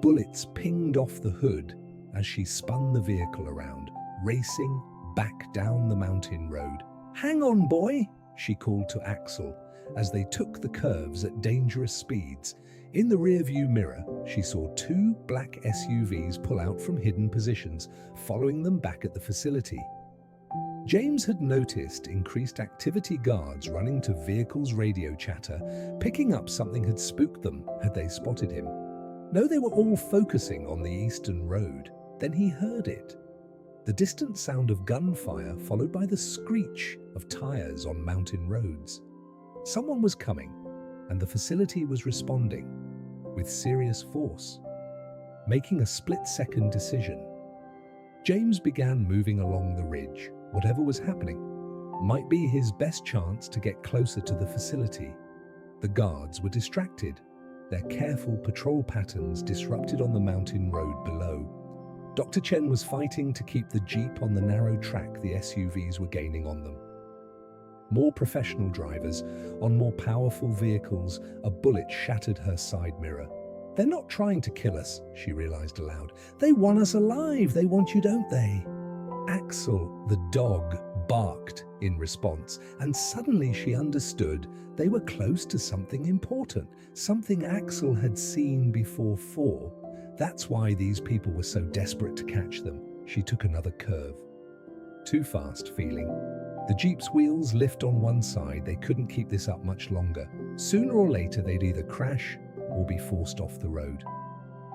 bullets pinged off the hood as she spun the vehicle around, racing back down the mountain road. "Hang on, boy," she called to Axel as they took the curves at dangerous speeds. In the rearview mirror, she saw two black SUVs pull out from hidden positions, following them back at the facility. James had noticed increased activity guards running to vehicles' radio chatter, picking up something had spooked them had they spotted him. No, they were all focusing on the eastern road. Then he heard it. The distant sound of gunfire followed by the screech of tires on mountain roads. Someone was coming, and the facility was responding with serious force. Making a split-second decision, James began moving along the ridge. Whatever was happening might be his best chance to get closer to the facility. The guards were distracted, their careful patrol patterns disrupted on the mountain road below. Dr. Chen was fighting to keep the jeep on the narrow track the SUVs were gaining on them. More professional drivers on more powerful vehicles, a bullet shattered her side mirror. "They're not trying to kill us," she realized aloud. "They want us alive. They want you, don't they?" Axel, the dog, barked in response, and suddenly she understood they were close to something important, something Axel had seen before. That's why these people were so desperate to catch them. She took another curve. Too fast, feeling. The jeep's wheels lift on one side. They couldn't keep this up much longer. Sooner or later, they'd either crash or be forced off the road.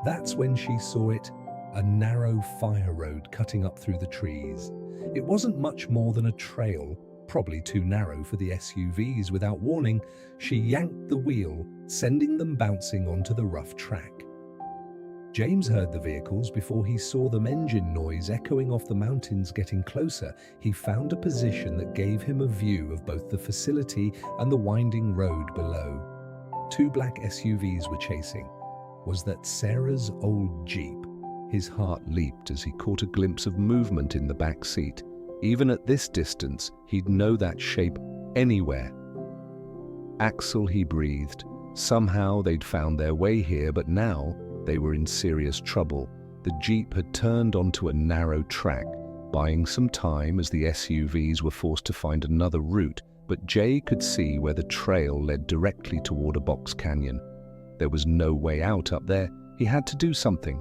That's when she saw it. A narrow fire road cutting up through the trees. It wasn't much more than a trail, probably too narrow for the SUVs. Without warning, she yanked the wheel, sending them bouncing onto the rough track. James heard the vehicles before he saw them, engine noise echoing off the mountains getting closer. He found a position that gave him a view of both the facility and the winding road below. Two black SUVs were chasing. Was that Sarah's old Jeep? His heart leaped as he caught a glimpse of movement in the back seat. Even at this distance, he'd know that shape anywhere. Axel, he breathed. Somehow they'd found their way here, but now they were in serious trouble. The Jeep had turned onto a narrow track, buying some time as the SUVs were forced to find another route, but Jay could see where the trail led directly toward a box canyon. There was no way out up there. He had to do something.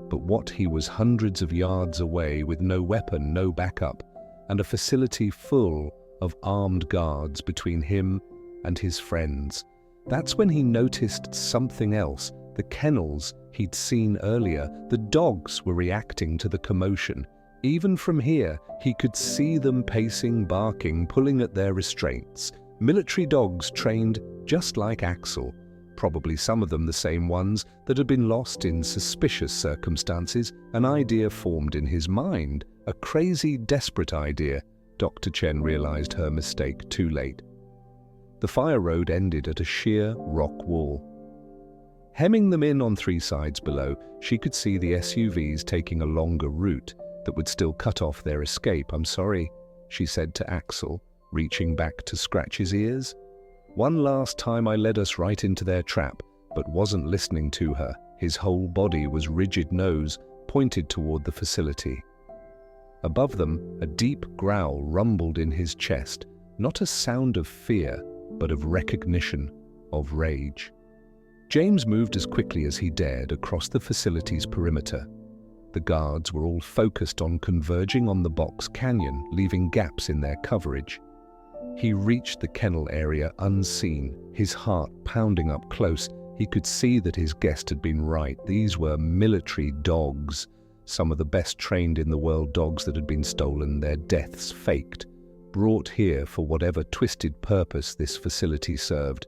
But what? He was hundreds of yards away with no weapon, no backup, and a facility full of armed guards between him and his friends. That's when he noticed something else. The kennels he'd seen earlier, the dogs were reacting to the commotion. Even from here, he could see them pacing, barking, pulling at their restraints. Military dogs trained just like Axel, probably some of them the same ones that had been lost in suspicious circumstances. An idea formed in his mind, a crazy, desperate idea. Dr. Chen realized her mistake too late. The fire road ended at a sheer rock wall. Hemming them in on three sides below, she could see the SUVs taking a longer route that would still cut off their escape. "I'm sorry," she said to Axel, reaching back to scratch his ears. "One last time I led us right into their trap, but wasn't listening to her." His whole body was rigid, nose pointed toward the facility. Above them, a deep growl rumbled in his chest, not a sound of fear, but of recognition, of rage. James moved as quickly as he dared across the facility's perimeter. The guards were all focused on converging on the box canyon, leaving gaps in their coverage. He reached the kennel area unseen, his heart pounding up close. He could see that his guest had been right. These were military dogs, some of the best trained in the world dogs that had been stolen, their deaths faked, brought here for whatever twisted purpose this facility served.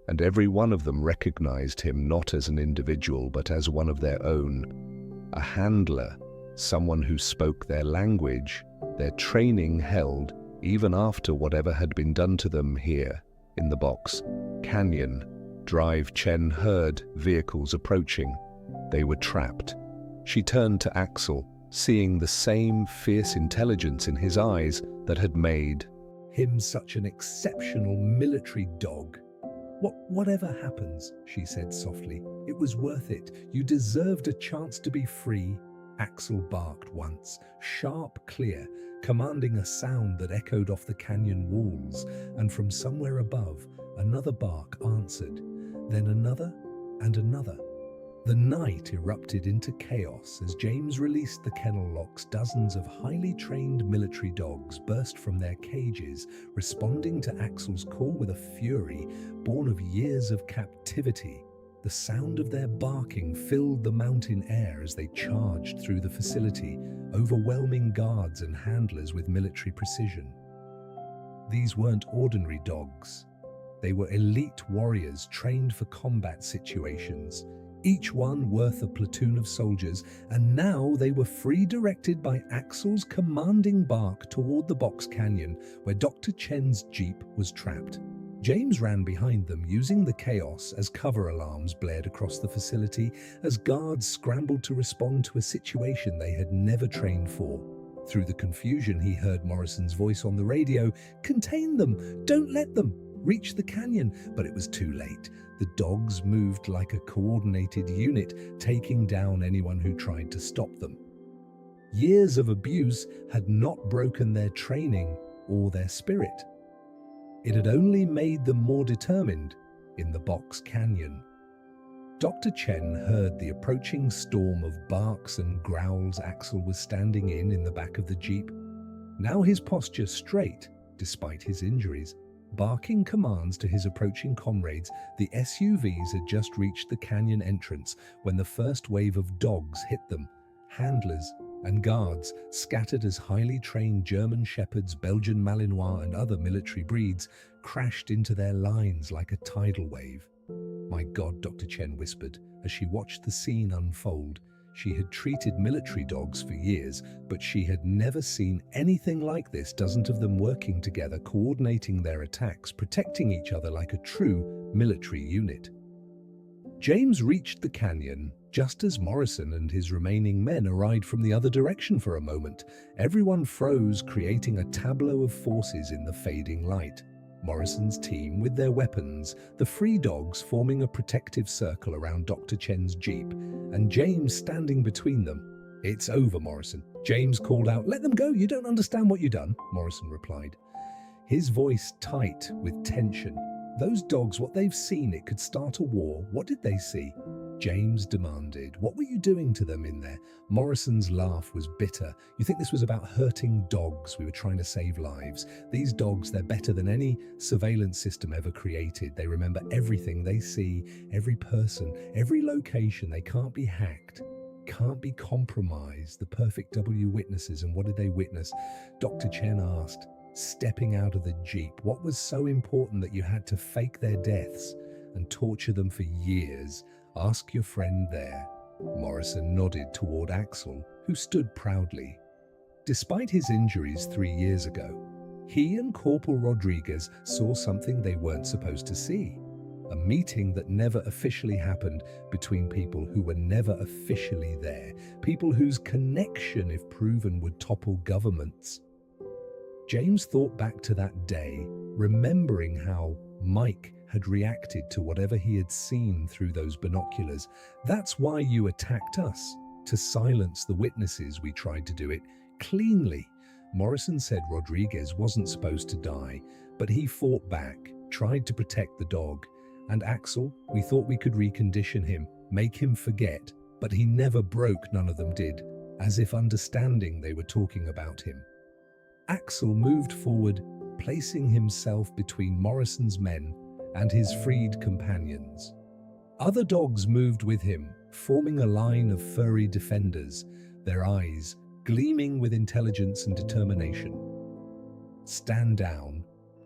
And every one of them recognized him not as an individual, but as one of their own. A handler, someone who spoke their language, their training held, even after whatever had been done to them here, in the box canyon. Drive. Chen heard vehicles approaching. They were trapped. She turned to Axel, seeing the same fierce intelligence in his eyes that had made him such an exceptional military dog. Whatever happens," she said softly, "it was worth it. You deserved a chance to be free." Axel barked once, sharp, clear, commanding a sound that echoed off the canyon walls, and from somewhere above, another bark answered, then another and another. The night erupted into chaos as James released the kennel locks. Dozens of highly trained military dogs burst from their cages, responding to Axel's call with a fury born of years of captivity. The sound of their barking filled the mountain air as they charged through the facility, overwhelming guards and handlers with military precision. These weren't ordinary dogs. They were elite warriors trained for combat situations, each one worth a platoon of soldiers, and now they were free, directed by Axel's commanding bark toward the box canyon where Dr. Chen's jeep was trapped. James ran behind them, using the chaos as cover. Alarms blared across the facility as guards scrambled to respond to a situation they had never trained for. Through the confusion, he heard Morrison's voice on the radio, "Contain them! Don't let them reach the canyon!" But it was too late. The dogs moved like a coordinated unit, taking down anyone who tried to stop them. Years of abuse had not broken their training or their spirit. It had only made them more determined in the box canyon. Dr. Chen heard the approaching storm of barks and growls. Axel was standing in the back of the jeep, now his posture straight despite his injuries, barking commands to his approaching comrades. The SUVs had just reached the canyon entrance when the first wave of dogs hit them. Handlers and guards, scattered as highly trained German Shepherds, Belgian Malinois, and other military breeds, crashed into their lines like a tidal wave. "My God," Dr. Chen whispered as she watched the scene unfold. She had treated military dogs for years, but she had never seen anything like this. Dozens of them working together, coordinating their attacks, protecting each other like a true military unit. James reached the canyon just as Morrison and his remaining men arrived from the other direction. For a moment, everyone froze, creating a tableau of forces in the fading light. Morrison's team with their weapons, the free dogs forming a protective circle around Dr. Chen's jeep, and James standing between them. "It's over, Morrison," James called out. "Let them go, you don't understand what you've done," Morrison replied, his voice tight with tension. "Those dogs, what they've seen, it could start a war. What did they see?" James demanded. "What were you doing to them in there?" Morrison's laugh was bitter. "You think this was about hurting dogs? We were trying to save lives. These dogs, they're better than any surveillance system ever created. They remember everything they see, every person, every location. They can't be hacked, can't be compromised. The perfect witnesses." "And what did they witness?" Dr. Chen asked, stepping out of the jeep. "What was so important that you had to fake their deaths?" and torture them for years. Ask your friend there." Morrison nodded toward Axel, who stood proudly. Despite his injuries 3 years ago, he and Corporal Rodriguez saw something they weren't supposed to see. A meeting that never officially happened between people who were never officially there, people whose connection, if proven, would topple governments. James thought back to that day, remembering how Mike had reacted to whatever he had seen through those binoculars. "That's why you attacked us, to silence the witnesses. We tried to do it cleanly." Morrison said Rodriguez wasn't supposed to die, but he fought back, tried to protect the dog. "And Axel, we thought we could recondition him, make him forget, but he never broke." None of them did, as if understanding they were talking about him. Axel moved forward, placing himself between Morrison's men and his freed companions. Other dogs moved with him, forming a line of furry defenders, their eyes gleaming with intelligence and determination. "Stand down,"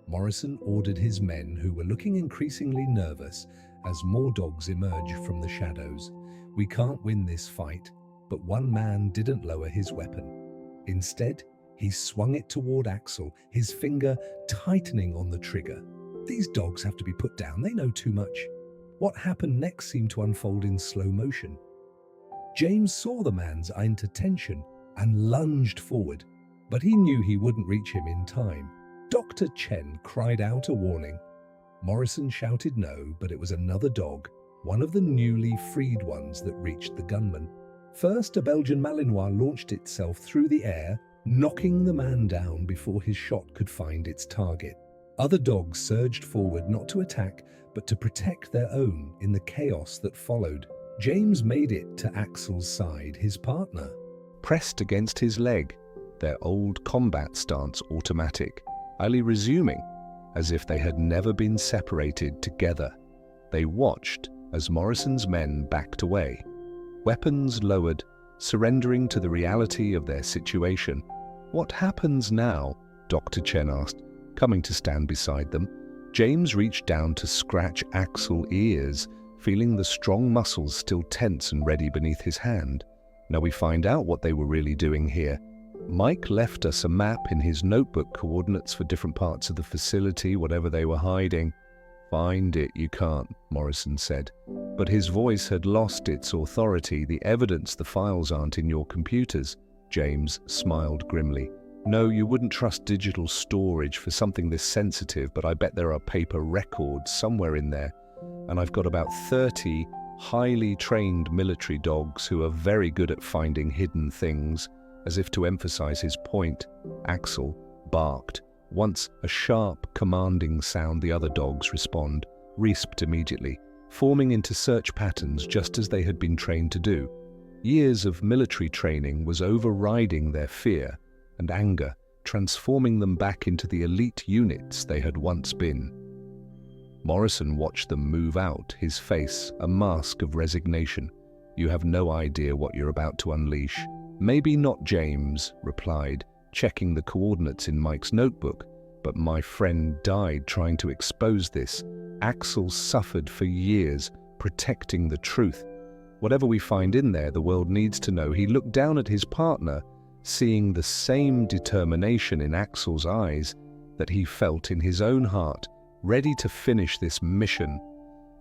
Morrison ordered his men, who were looking increasingly nervous as more dogs emerged from the shadows. "We can't win this fight." But one man didn't lower his weapon. Instead, he swung it toward Axel, his finger tightening on the trigger. "These dogs have to be put down. They know too much." What happened next seemed to unfold in slow motion. James saw the man's intention and lunged forward, but he knew he wouldn't reach him in time. Dr. Chen cried out a warning. Morrison shouted no, but it was another dog, one of the newly freed ones, that reached the gunman. First, a Belgian Malinois launched itself through the air, knocking the man down before his shot could find its target. Other dogs surged forward, not to attack, but to protect their own in the chaos that followed. James made it to Axel's side, his partner Pressed against his leg, their old combat stance automatic, Ali resuming, as if they had never been separated together. They watched as Morrison's men backed away, weapons lowered, surrendering to the reality of their situation. "What happens now?" Dr. Chen asked, coming to stand beside them. James reached down to scratch Axel's ears, feeling the strong muscles still tense and ready beneath his hand. Now we find out what they were really doing here. Mike left us a map in his notebook, coordinates for different parts of the facility, whatever they were hiding. "Find it, you can't," Morrison said. But his voice had lost its authority. "The evidence, the files aren't in your computers." James smiled grimly. "No, you wouldn't trust digital storage for something this sensitive, but I bet there are paper records somewhere in there. And I've got about 30 highly trained military dogs who are very good at finding hidden things." As if to emphasize his point, Axel barked. Once a sharp, commanding sound, the other dogs responded immediately, forming into search patterns just as they had been trained to do. Years of military training was overriding their fear and anger, transforming them back into the elite units they had once been. Morrison watched them move out, his face a mask of resignation. "You have no idea what you're about to unleash." "Maybe not," James replied, checking the coordinates in Mike's notebook. "But my friend died trying to expose this. Axel suffered for years, protecting the truth. Whatever we find in there, the world needs to know." He looked down at his partner, seeing the same determination in Axel's eyes that he felt in his own heart, ready to finish this mission.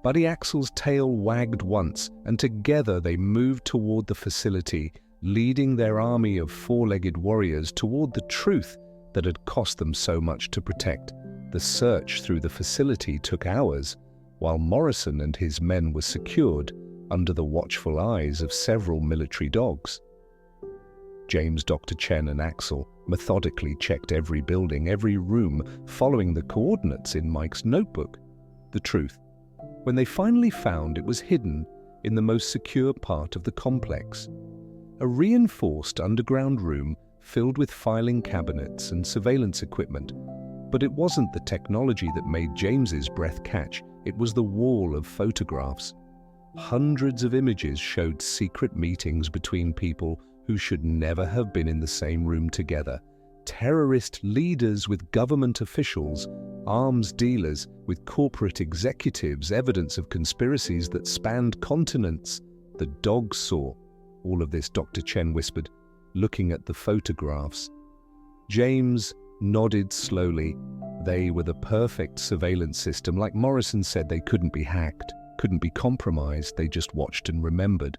Buddy Axel's tail wagged once, and together they moved toward the facility, leading their army of four-legged warriors toward the truth that had cost them so much to protect. The search through the facility took hours, while Morrison and his men were secured under the watchful eyes of several military dogs. James, Dr. Chen, and Axel methodically checked every building, every room, following the coordinates in Mike's notebook. The truth. When they finally found it was hidden in the most secure part of the complex. A reinforced underground room filled with filing cabinets and surveillance equipment. But it wasn't the technology that made James's breath catch, it was the wall of photographs. Hundreds of images showed secret meetings between people who should never have been in the same room together. Terrorist leaders with government officials, arms dealers with corporate executives, evidence of conspiracies that spanned continents. The dogs saw all of this, Dr. Chen whispered, looking at the photographs. James nodded slowly. They were the perfect surveillance system. Like Morrison said, they couldn't be hacked, couldn't be compromised. They just watched and remembered.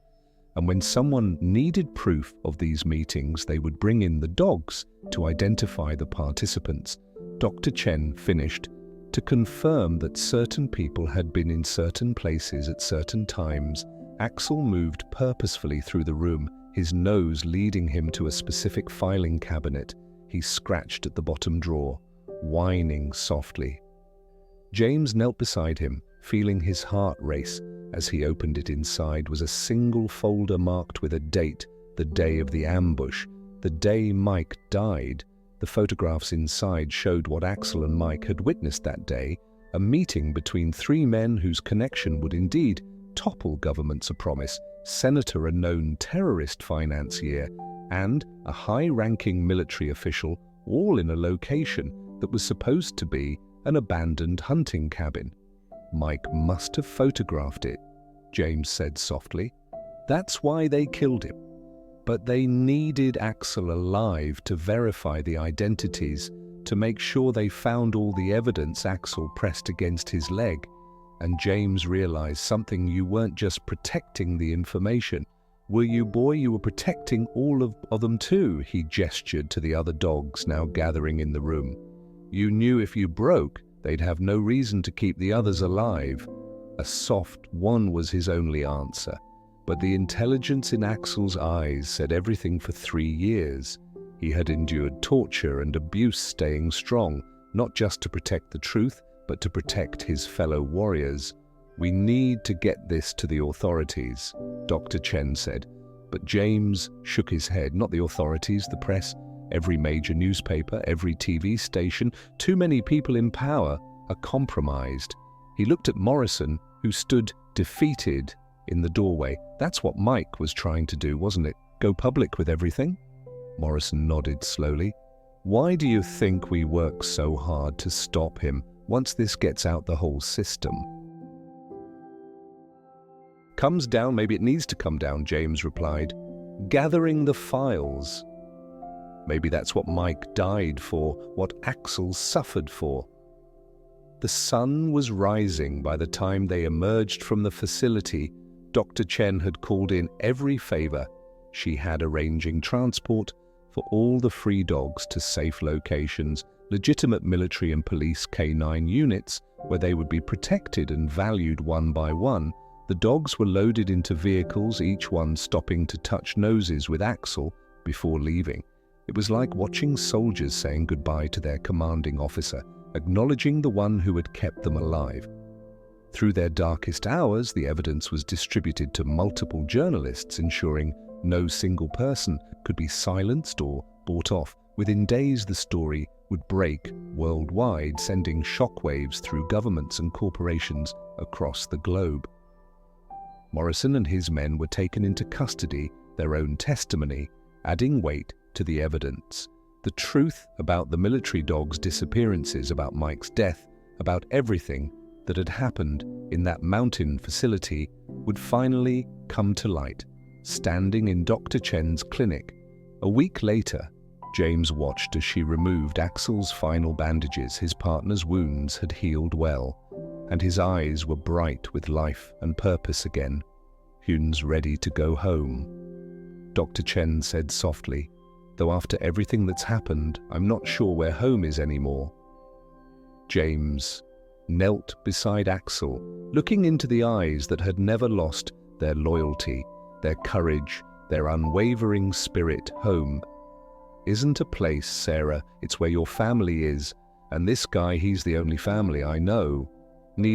And when someone needed proof of these meetings, they would bring in the dogs to identify the participants. Dr. Chen finished to confirm that certain people had been in certain places at certain times. Axel moved purposefully through the room, his nose leading him to a specific filing cabinet. He scratched at the bottom drawer, whining softly. James knelt beside him, feeling his heart race. As he opened it, inside was a single folder marked with a date, the day of the ambush, the day Mike died. The photographs inside showed what Axel and Mike had witnessed that day, a meeting between three men whose connection would indeed topple government's promise, senator, a known terrorist financier, and a high-ranking military official, all in a location that was supposed to be an abandoned hunting cabin. Mike must have photographed it, James said softly. That's why they killed him. But they needed Axel alive to verify the identities, to make sure they found all the evidence Axel pressed against his leg. And James realized something: you weren't just protecting the information. Were you, boy? You were protecting all of them too, he gestured to the other dogs now gathering in the room. You knew if you broke, they'd have no reason to keep the others alive. A soft one was his only answer, but the intelligence in Axel's eyes said everything. For 3 years, he had endured torture and abuse, staying strong, not just to protect the truth, but to protect his fellow warriors. We need to get this to the authorities, Dr. Chen said. But James shook his head. Not the authorities, the press, every major newspaper, every TV station. Too many people in power are compromised. He looked at Morrison, who stood defeated in the doorway. That's what Mike was trying to do, wasn't it? Go public with everything? Morrison nodded slowly. Why do you think we work so hard to stop him? Once this gets out, the whole system comes down. Maybe it needs to come down, James replied. Gathering the files. Maybe that's what Mike died for, what Axel suffered for. The sun was rising by the time they emerged from the facility. Dr. Chen had called in every favor she had, arranging transport for all the free dogs to safe locations, legitimate military and police canine units where they would be protected and valued one by one. The dogs were loaded into vehicles, each one stopping to touch noses with Axel before leaving. It was like watching soldiers saying goodbye to their commanding officer, acknowledging the one who had kept them alive. Through their darkest hours, the evidence was distributed to multiple journalists, ensuring no single person could be silenced or bought off. Within days, the story would break worldwide, sending shockwaves through governments and corporations across the globe. Morrison and his men were taken into custody, their own testimony adding weight to the evidence. The truth about the military dogs' disappearances, about Mike's death, about everything that had happened in that mountain facility would finally come to light, standing in Dr. Chen's clinic. A week later, James watched as she removed Axel's final bandages. His partner's wounds had healed well, and his eyes were bright with life and purpose again. Hyun's ready to go home, Dr. Chen said softly, though after everything that's happened, I'm not sure where home is anymore. James knelt beside Axel, looking into the eyes that had never lost their loyalty, their courage, their unwavering spirit. Home isn't a place, Sarah. It's where your family is. And this guy, he's the only family I know.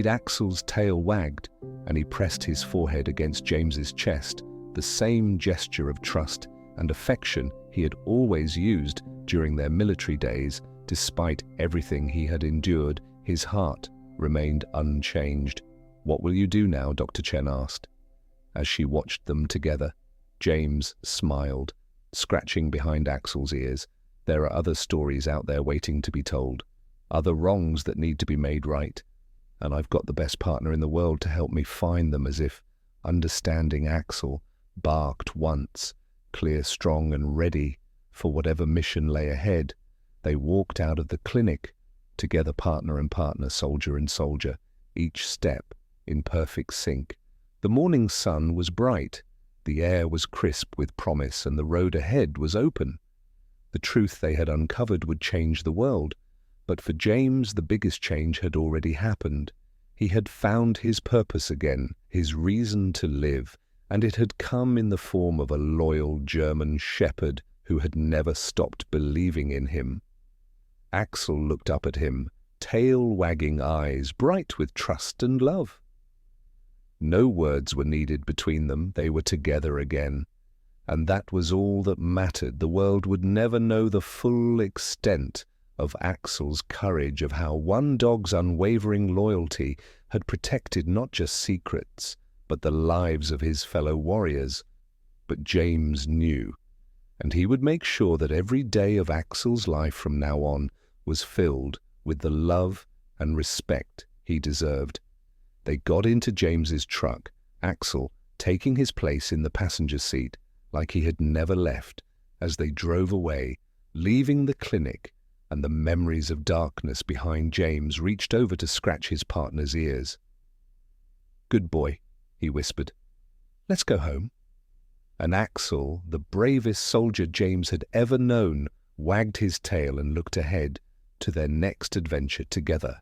Axel's tail wagged, and he pressed his forehead against James's chest, the same gesture of trust and affection he had always used during their military days. Despite everything he had endured, his heart remained unchanged. What will you do now? Dr. Chen asked. As she watched them together, James smiled, scratching behind Axel's ears. There are other stories out there waiting to be told. other wrongs that need to be made right, and I've got the best partner in the world to help me find them. As if understanding, Axel barked once, clear, strong, and ready for whatever mission lay ahead. They walked out of the clinic, together, partner and partner, soldier and soldier, each step in perfect sync. The morning sun was bright, the air was crisp with promise, and the road ahead was open. The truth they had uncovered would change the world, but for James the biggest change had already happened. He had found his purpose again, his reason to live, and it had come in the form of a loyal German shepherd who had never stopped believing in him. Axel looked up at him, tail-wagging eyes bright with trust and love. No words were needed between them, they were together again. And that was all that mattered. The world would never know the full extent of Axel's courage, of how one dog's unwavering loyalty had protected not just secrets, but the lives of his fellow warriors. But James knew, and he would make sure that every day of Axel's life from now on was filled with the love and respect he deserved. They got into James's truck, Axel taking his place in the passenger seat like he had never left, as they drove away, leaving the clinic, and the memories of darkness behind. James reached over to scratch his partner's ears. "Good boy," he whispered. "Let's go home." And Axel, the bravest soldier James had ever known, wagged his tail and looked ahead to their next adventure together.